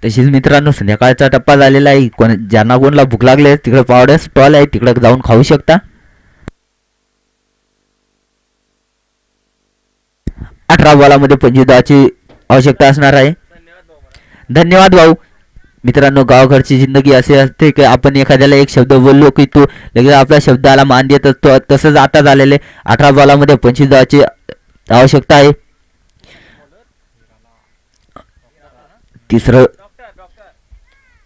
तशीच मित्रांनो संध्याकाळचा टप्पा झालेला आहे. ज्यांना कोणाला भूक लागली आहे तिकडे पावड्या स्टॉल आहे तिकडे जाऊन खाऊ शकता. 18 बॉलामध्ये 25 धावांची आवश्यकता असणार आहे. धन्यवाद भाऊ. मित्रांनो गावाकडची जिंदगी असे असते की आपण एखाद्याला एक शब्द बोललो की तो लगेच आपल्या शब्दाला मान देत असतो. तसंच आता झालेले 18 बॉलामध्ये 25 धावांची आवश्यकता आहे.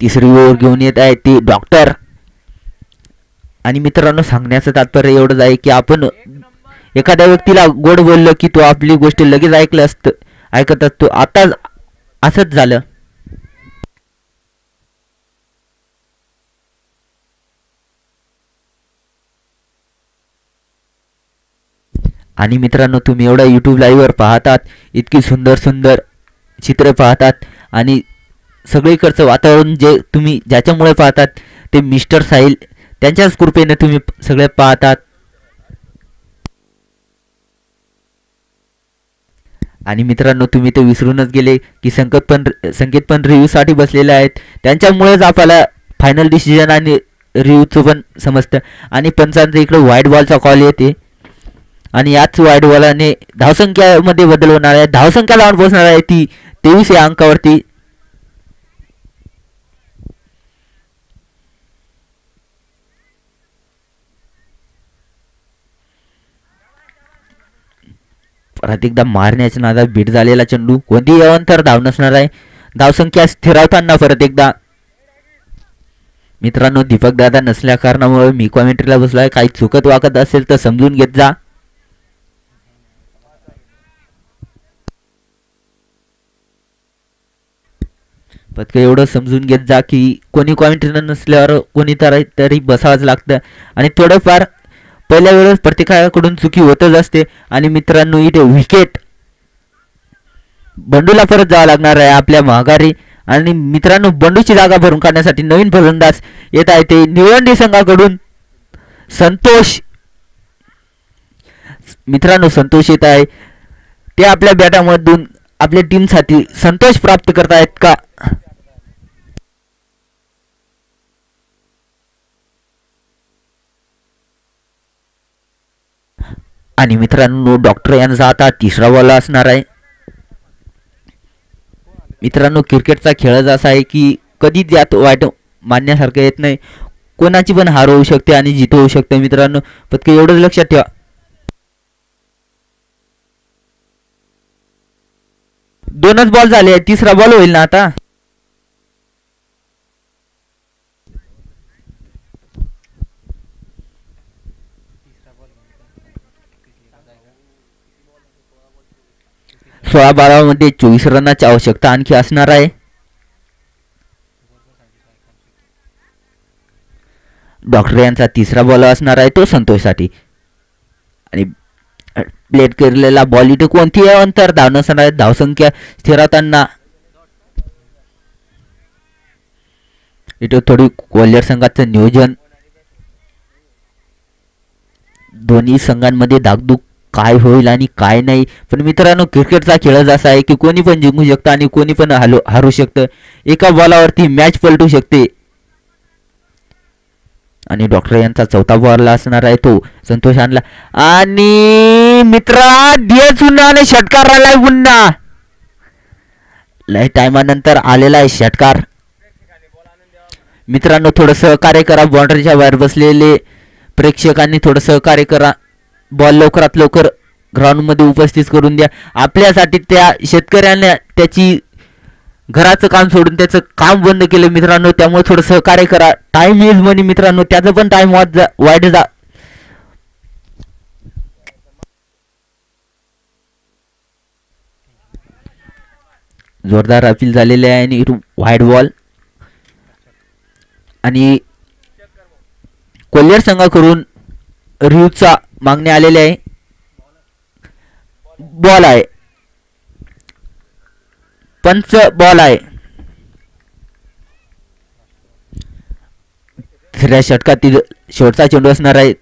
तिसरी ओव्हर घेऊन येत आहे ती डॉक्टर. आणि मित्रांनो सांगण्याचं तात्पर्य एवढंच आहे की आपण एखाद्या व्यक्तीला गोड बोललं की तो आपली गोष्ट लगेच ऐकत असतो. आता असंच झालं. आणि मित्रांनो तुम्ही एवढा यूट्यूब लाईव्हवर पाहतात इतकी सुंदर सुंदर चित्र पाहतात आणि सगळीकडचं वातावरण जे तुम्ही ज्याच्यामुळे पाहतात ते मिस्टर साहिल त्यांच्याच कृपेने तुम्ही सगळे पाहतात. आणि मित्रांनो तुम्ही ते विसरूनच गेले की संकेत पण रिव्ह्यूसाठी बसलेले आहेत. त्यांच्यामुळेच आपल्याला फायनल डिसिजन आणि रिव्ह्यूचं पण समजतं. आणि पंचांचा इकडे व्हाईट बॉलचा कॉल येते आणि याच व्हाईट बॉलाने धावसंख्यामध्ये बदल होणार आहे. धावसंख्या लावून पोहोचणार आहे ती 23 या अंकावरती. परत एकदा मारण्याच्या नादात बीट झालेला चेंडू. कोणती तर धाव नसणार आहे. धावसंख्या स्थिरावताना परत एकदा. मित्रांनो दीपक दादा नसल्या कारणामुळे मी कॉमेंट्रीला बसलोय. काही चुकत वाकत असेल तर समजून घेत जा. फक्त एवढं समजून घेत जा की कोणी कॉमेंट्री नसल्यावर कोणी तरी बसावंच लागतं आणि थोडंफार पहिल्या वेळेस प्रत्येकाकडून चुकी होतच असते. आणि मित्रांनो इथे विकेट बंडूला परत जावं लागणार आहे आपल्या माघारी. आणि मित्रांनो बंडूची जागा भरून काढण्यासाठी नवीन फलंदाज येत आहे ते निवडणी संघाकडून संतोष. मित्रांनो संतोष येत आहे ते आपल्या बॅटामधून आपल्या टीमसाठी संतोष प्राप्त करतायत का? आणि मित्रांनो डॉक्टर यांचा आता तिसरा बॉल असणार आहे. मित्रांनो क्रिकेटचा खेळच असा आहे की कधीच यात वाईट मानण्यासारखं येत नाही. कोणाची पण हार होऊ शकते आणि जीत होऊ शकते. मित्रांनो फक्त एवढंच लक्षात ठेवा. दोनच बॉल झाले. तिसरा बॉल होईल ना आता. सोळा 12 मध्ये 24 रनाची आवश्यकता आणखी असणार आहे. डॉक्टर यांचा तिसरा बॉल असणार आहे तो संतोषसाठी. आणि प्लेट केलेला बॉल इथे कोणती अंतर धावणं असणार आहे. धावसंख्या स्थिरवताना इथे थोडी कोल्हार संघाचं नियोजन, दोन्ही संघांमध्ये धाकधूक काय होईल आणि काय नाही. पण मित्रांनो क्रिकेटचा खेळच असा आहे की कोणी पण जिंकू शकतं आणि कोणी पण हारू शकतं. एका बॉलावरती मॅच पलटू शकते. आणि डॉक्टर यांचा चौथा बॉल असणार आहे तो संतोष आणला आणि मित्रा दियेचुनाने षटकार आलाय पुन्हा. लय टायमानंतर आलेला आहे षटकार. मित्रांनो थोडं सहकार्य करा. बाउंड्रीच्या बाहेर बसलेले प्रेक्षकांनी थोडं सहकार्य करा. बॉल लवकरात लवकर ग्राउंडमध्ये उपस्थित करून द्या. आपल्यासाठी त्या शेतकऱ्याने त्याची घराचं काम सोडून त्याचं काम बंद केलं मित्रांनो. त्यामुळे थोडं सहकार्य करा. टाइम इज मनी मित्रांनो. त्याचं पण टाइम वाईट जा. जोरदार अपील झालेले आहे आणि वाईड बॉल. आणि कोल्हार संघाकडून रिव्ह्यूचा मागणी आलेली आहे. बॉल आहे, पंच बॉल आहे. तिसऱ्या षटकातील शेवटचा चेंडू असणार आहे.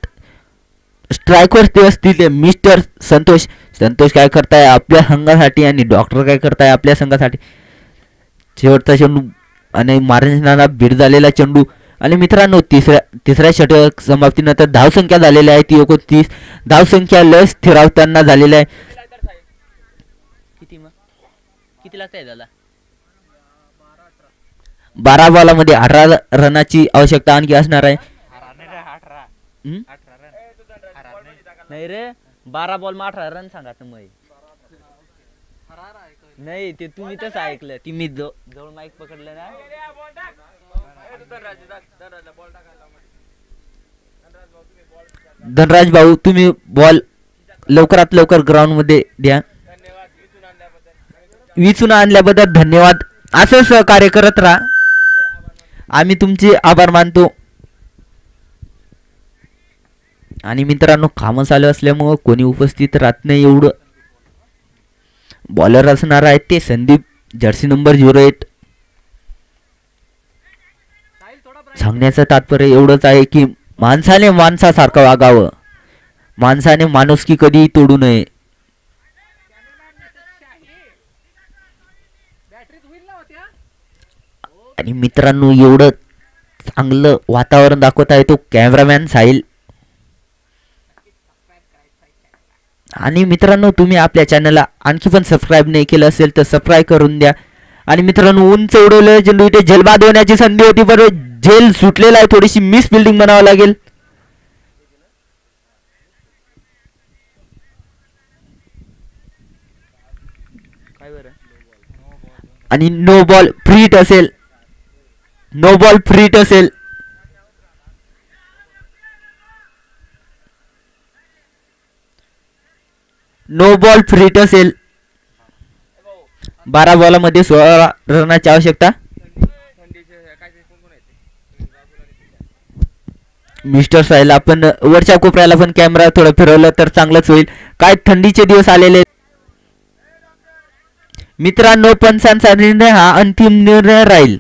स्ट्रायकवर ते असतील मिस्टर संतोष. संतोष काय करताय आपल्या संघासाठी आणि डॉक्टर काय करताय आपल्या संघासाठी. शेवटचा चेंडू आणि मारण्याला बीड झालेला चेंडू. आणि मित्रांनो तिसऱ्या षटक समाप्तीनंतर धावसंख्या झालेली आहे ती 29. धावसंख्या लस स्थिरावताना झालेली आहे. किती लागतंय त्याला? 12 बॉलामध्ये 18 रनाची आवश्यकता आणखी असणार आहे. नाही रे 12 बॉल मग 18 रन सांगा मग. नाही ते तुम्ही तसं ऐकलं ती मी जवळ माईक पकडलं ना. धनराज भाऊ तुम्ही बॉल लवकरात लवकर ग्राउंड मध्ये द्या. विचून आणल्याबद्दल धन्यवाद. असं सहकार्य करत राहा. आम्ही तुमचे आभार मानतो. आणि मित्रांनो कामं चालू असल्यामुळं कोणी उपस्थित राहत नाही. एवढं बॉलर असणार आहे ते संदीप जर्सी नंबर 08. सांगण्याचं तात्पर्य एवढंच आहे की माणसाने माणसासारखं वागावं. माणसाने माणुसकी कधीही तोडू नये. आणि मित्रांनो एवढं चांगलं वातावरण दाखवत आहे तो कॅमेरामॅन साहिल. आणि मित्रांनो तुम्ही आपल्या चॅनलला आणखी पण सबस्क्राईब नाही केलं असेल तर सबस्क्राईब करून द्या. आणि मित्रांनो उंच उडवलं चेंडू इथे झेलबाद होण्याची संधी होती पण झेल सुटलेला आहे. थोडीशी मिस फिल्डिंग बनावं लागेल. आणि नो बॉल फ्री हिट असेल. नो बॉल फ्री हिट असेल. नो बॉल फ्री हिट असेल. 12 बॉलामध्ये 16 रनाची आवश्यकता. मिस्टर साहिल आपण वरच्या कोपऱ्याला पण कॅमेरा थोडं फिरवलं तर चांगलंच होईल. काय थंडीचे दिवस आलेले मित्रांनो. पंचांचा निर्णय हा अंतिम निर्णय राहील.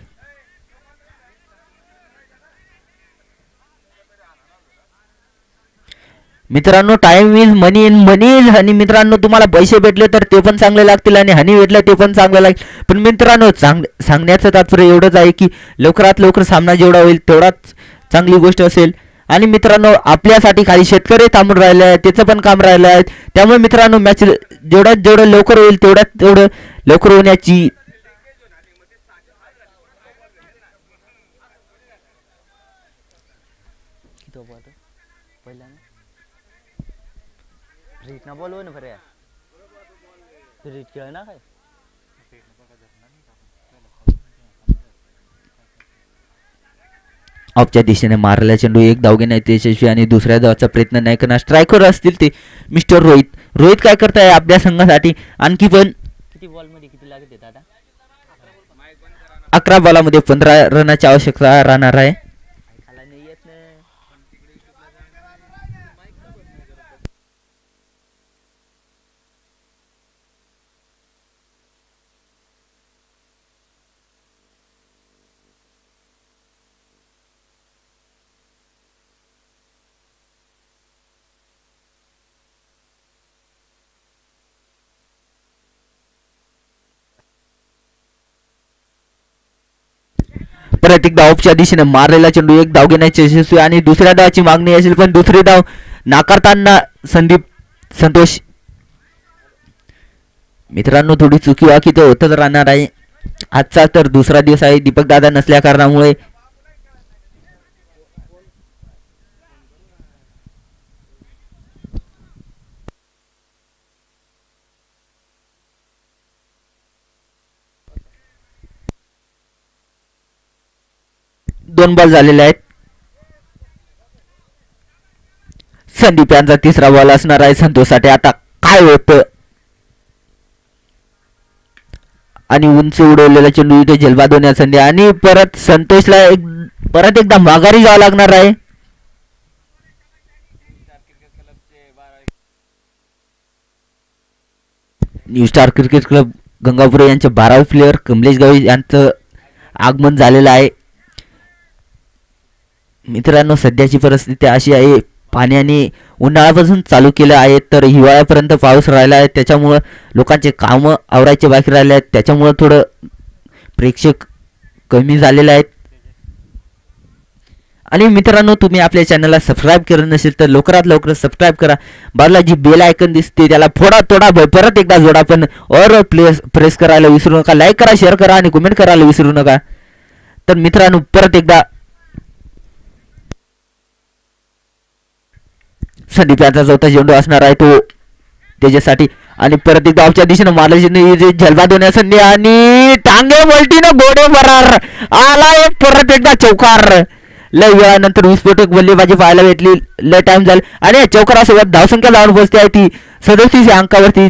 मित्रांनो time is money in money is honey. मित्रांनो तुम्हाला पैसे भेटले तर ते पण चांगले लागतील आणि हनी भेटले ते पण चांगले लागतील. पण मित्रांनो सांगण्याचं तात्पर्य एवढंच आहे की लवकरात लवकर सामना जेवढा होईल तेवढाच चांगली गोष्ट असेल. आणि मित्रांनो आपल्यासाठी काही शेतकरी थांबून राहिले आहेत त्याचं पण काम राहिलं आहे. त्यामुळे मित्रांनो मॅच जेवढं लवकर होईल तेवढं लवकर होण्याची ऑफच्या दिशेने मारलेला चेंडू एक धाव घेण्यात यशस्वी आणि दुसऱ्या धावाचा प्रयत्न नाही करणार. स्ट्रायकर असतील ते मिस्टर रोहित. रोहित काय करताय आपल्या संघासाठी आणखी पण किती बॉल मध्ये किती लागते दादा? 11 बॉलामध्ये 15 रनाची आवश्यकता राहणार आहे. परत एकदा ऑफच्या दिशेने मारलेला चेंडू, एक धाव घेण्याचे यशस्वी आणि दुसऱ्या धावाची मागणी असेल पण दुसरी धाव नाकारताना संतोष. मित्रांनो थोडी चुकी वाकी तर होतच राहणार आहे. आजचा तर दुसरा दिवस आहे दीपक दादा नसल्या कारणामुळे. दोन बॉल झालेले आहेत. संदीप यांचा तिसरा बॉल असणार आहे संतोषसाठी. आता काय होतं आणि उंच उडवलेला चेंडू इथे झेलबाद होण्याची संधी आणि परत संतोषला परत एकदा माघारी जावं लागणार आहे. New star cricket club Gangapur यांचे 12वे प्लेयर कमलेश गावी यांचं आगमन झालेलं आहे. मित्रांनो सध्याची परिस्थिती अशी आहे, पाण्याने उन्हाळ्यापासून चालू केलं आहे तर हिवाळ्यापर्यंत पाऊस राहिला आहे. त्याच्यामुळं लोकांचे कामं आवरायचे बाकी राहिले आहेत. त्याच्यामुळं थोडं प्रेक्षक कमी झालेले आहेत. आणि मित्रांनो तुम्ही आपल्या चॅनलला सबस्क्राईब केलं नसेल तर लवकरात लवकर सबस्क्राईब करा. बाजूला जी बेल आयकन दिसते त्याला थोडा परत एकदा जोडा पण और प्रेस करायला विसरू नका. लाईक करा, शेअर करा आणि कमेंट करायला विसरू नका. तर मित्रांनो परत एकदा संदीप यांचा चौथा चेंडू असणार आहे तो त्याच्यासाठी आणि परत एकदा ऑफच्या दिशेने मारले झलबाद होण्यासाठी आणि टांगे मल्टीनं गोडे भरार आला एक परत एकदा चौकार. लय वेळानंतर विस्फोटक बल्लेबाजी पाहायला भेटली. लय टाइम झाला आणि चौकारासोबत धावसंख्या लावून बसते आहे ती 37 या अंकावरती.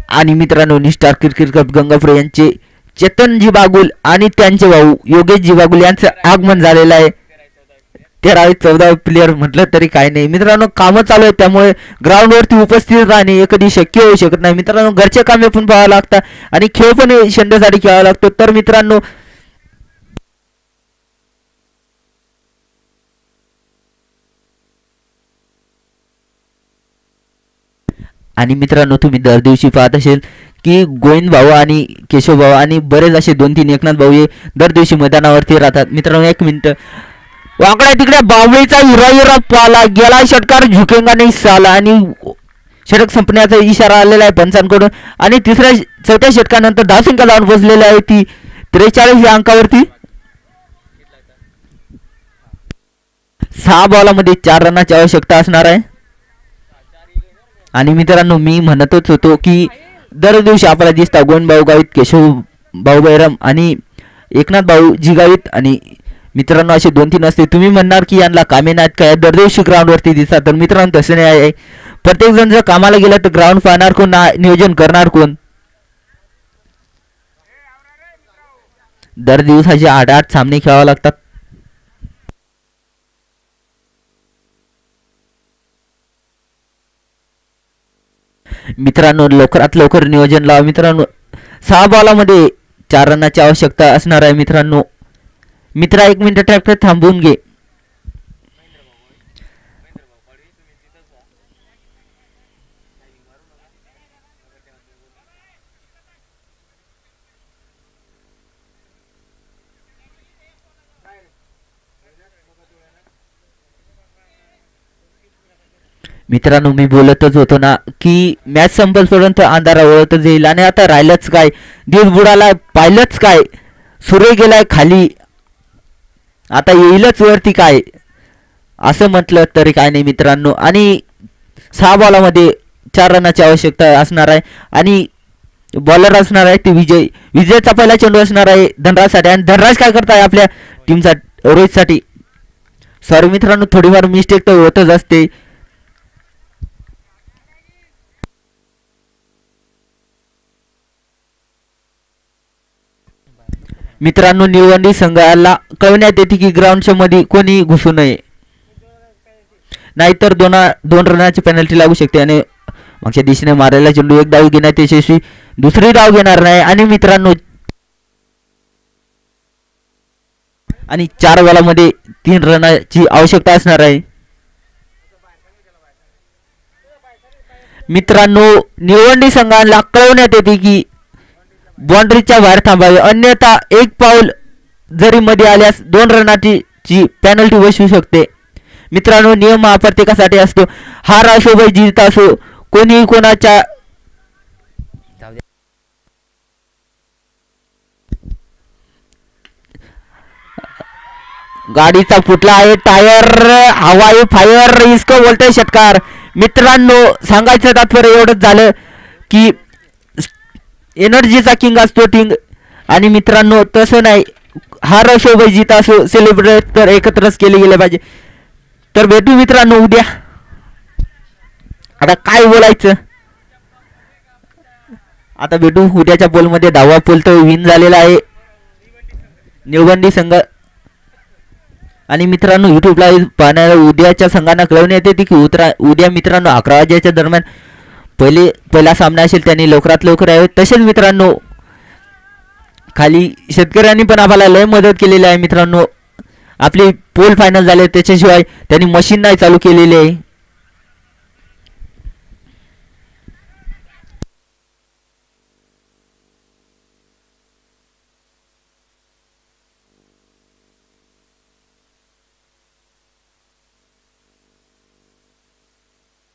आणि मित्रांनो new star cricket club Gangapur यांचे चेतनजी बागुल आणि त्यांचे भाऊ योगेशजी बागुल यांचं आगमन झालेलं आहे. 13-14 प्लेयर म्हटलं तरी काय नाही. मित्रांनो कामं चालू आहेत त्यामुळे ग्राउंडवरती उपस्थित राहणे कधी शक्य होऊ शकत नाही. मित्रांनो घरचे कामे पण पाहावं लागतात आणि खेळ पण छंदासाठी खेळावा लागतो. तर मित्रांनो आणि मित्रांनो तुम्ही दर दिवशी पाहत असेल की गोविंद भाऊ आणि केशव भाऊ आणि बरेच असे 2-3 एकनाथ भाऊ हे दर दिवशी मैदानावरती राहतात. मित्रांनो एक मिनिट वाकड्या तिकडे बावळीचा हिरा पाला गेला षटकार झुकेंगा नाही साला आणि षटक संपण्याचा इशारा आलेला आहे पंचांकडून आणि चौथ्या षटकानंतर धावसंख्या लावून बसलेली आहे ती 43 या अंकावरती. 6 बॉलामध्ये 4 रनाची आवश्यकता असणार आहे. आणि मित्रांनो मी म्हणतच होतो की दर दिवशी आपल्याला दिसता गोविंद भाऊ गावित, केशव भाऊ बैरम आणि एकनाथ भाऊ जी गावित आणि मित्रांनो असे 2-3 असते. तुम्ही म्हणणार की यांना कामे नाहीत काय, दर दिवशी ग्राउंडवरती दिसतात. तर मित्रांनो तसे नाही आहे. प्रत्येक जण जर कामाला गेला तर ग्राउंड पाहणार कोण, नियोजन करणार कोण. दर दिवसाचे 8-8 सामने खेळावे लागतात. मित्रांनो लवकरात लवकर नियोजन लावा. मित्रांनो 6 बॉलामध्ये 4 रनाची आवश्यकता असणार आहे. मित्रांनो मित्रा 1 मिनिट ट्रॅक्टर थांबवून घे. मित्रांनो मी बोलतच होतो ना की मॅच संपेपर्यंत अंधारा ओळखच येईल आणि आता राहिलंच काय, दिवस बुडाला पाहिलंच काय, सूर्य गेलाय खाली, आता येईलच वरती काय, असं म्हटलं तरी काय नाही मित्रांनो. आणि 6 बॉलामध्ये 4 रनाची आवश्यकता असणार आहे आणि बॉलर असणार आहे ते विजयचा पहिला चेंडू असणार आहे धनराजसाठी आणि धनराज काय करताय आपल्या टीमचा रोहितसाठी. सॉरी मित्रांनो थोडीफार मिस्टेक तर होतच असते. मित्रांनो निळवंडी संघाला कळवण्यात येते की ग्राउंडच्या मध्ये कोणी घुसू नये, नाहीतर 2 रनाची पेनल्टी लागू शकते. आणि मागच्या दिशेने मारायला चेंडू 1 धाव घेण्यात यशस्वी, दुसरी धाव घेणार नाही. आणि मित्रांनो आणि 4 बॉलामध्ये 3 रनाची आवश्यकता असणार आहे. मित्रांनो निळवंडी संघाला कळवण्यात येते की बाउंड्रीच्या बाहेर थांबावे, अन्यथा एक पाऊल जरी मध्ये आल्यास 2 रनाची पेनल्टी बसू शकते. मित्रांनो नियम हा प्रत्येकासाठी असतो, हार असो व जीत असो, कोणीही कोणाच्या गाडीचा फुटला आहे टायर, हवाई फायर इसको बोलतोय षटकार. मित्रांनो सांगायचं तात्पर्य एवढंच झालं की एनर्जीचा किंग असतो किंग, आणि मित्रांनो तसं नाही, हार असो व जीत असो सेलिब्रेट तर एकत्रच केले गेले पाहिजे. तर भेटू मित्रांनो उद्या. आता काय बोलायचं, आता भेटू उद्याच्या पोलमध्ये. 10वा पोल तर विन झालेला आहे निळवंडी संघ. आणि मित्रांनो YouTube लाईव्ह पाहणाऱ्या उद्याच्या संघांना कळवण्यात येते की उद्या मित्रांनो 11 वाजेच्या दरम्यान पहिला सामना असेल, त्यांनी लवकरात लवकर यावे. तसेच मित्रांनो खाली शेतकऱ्यांनी पण आम्हाला लय मदत केलेली आहे मित्रांनो. आपली पोल फायनल झाले त्याच्याशिवाय त्यांनी मशीन नाही चालू केलेली आहे.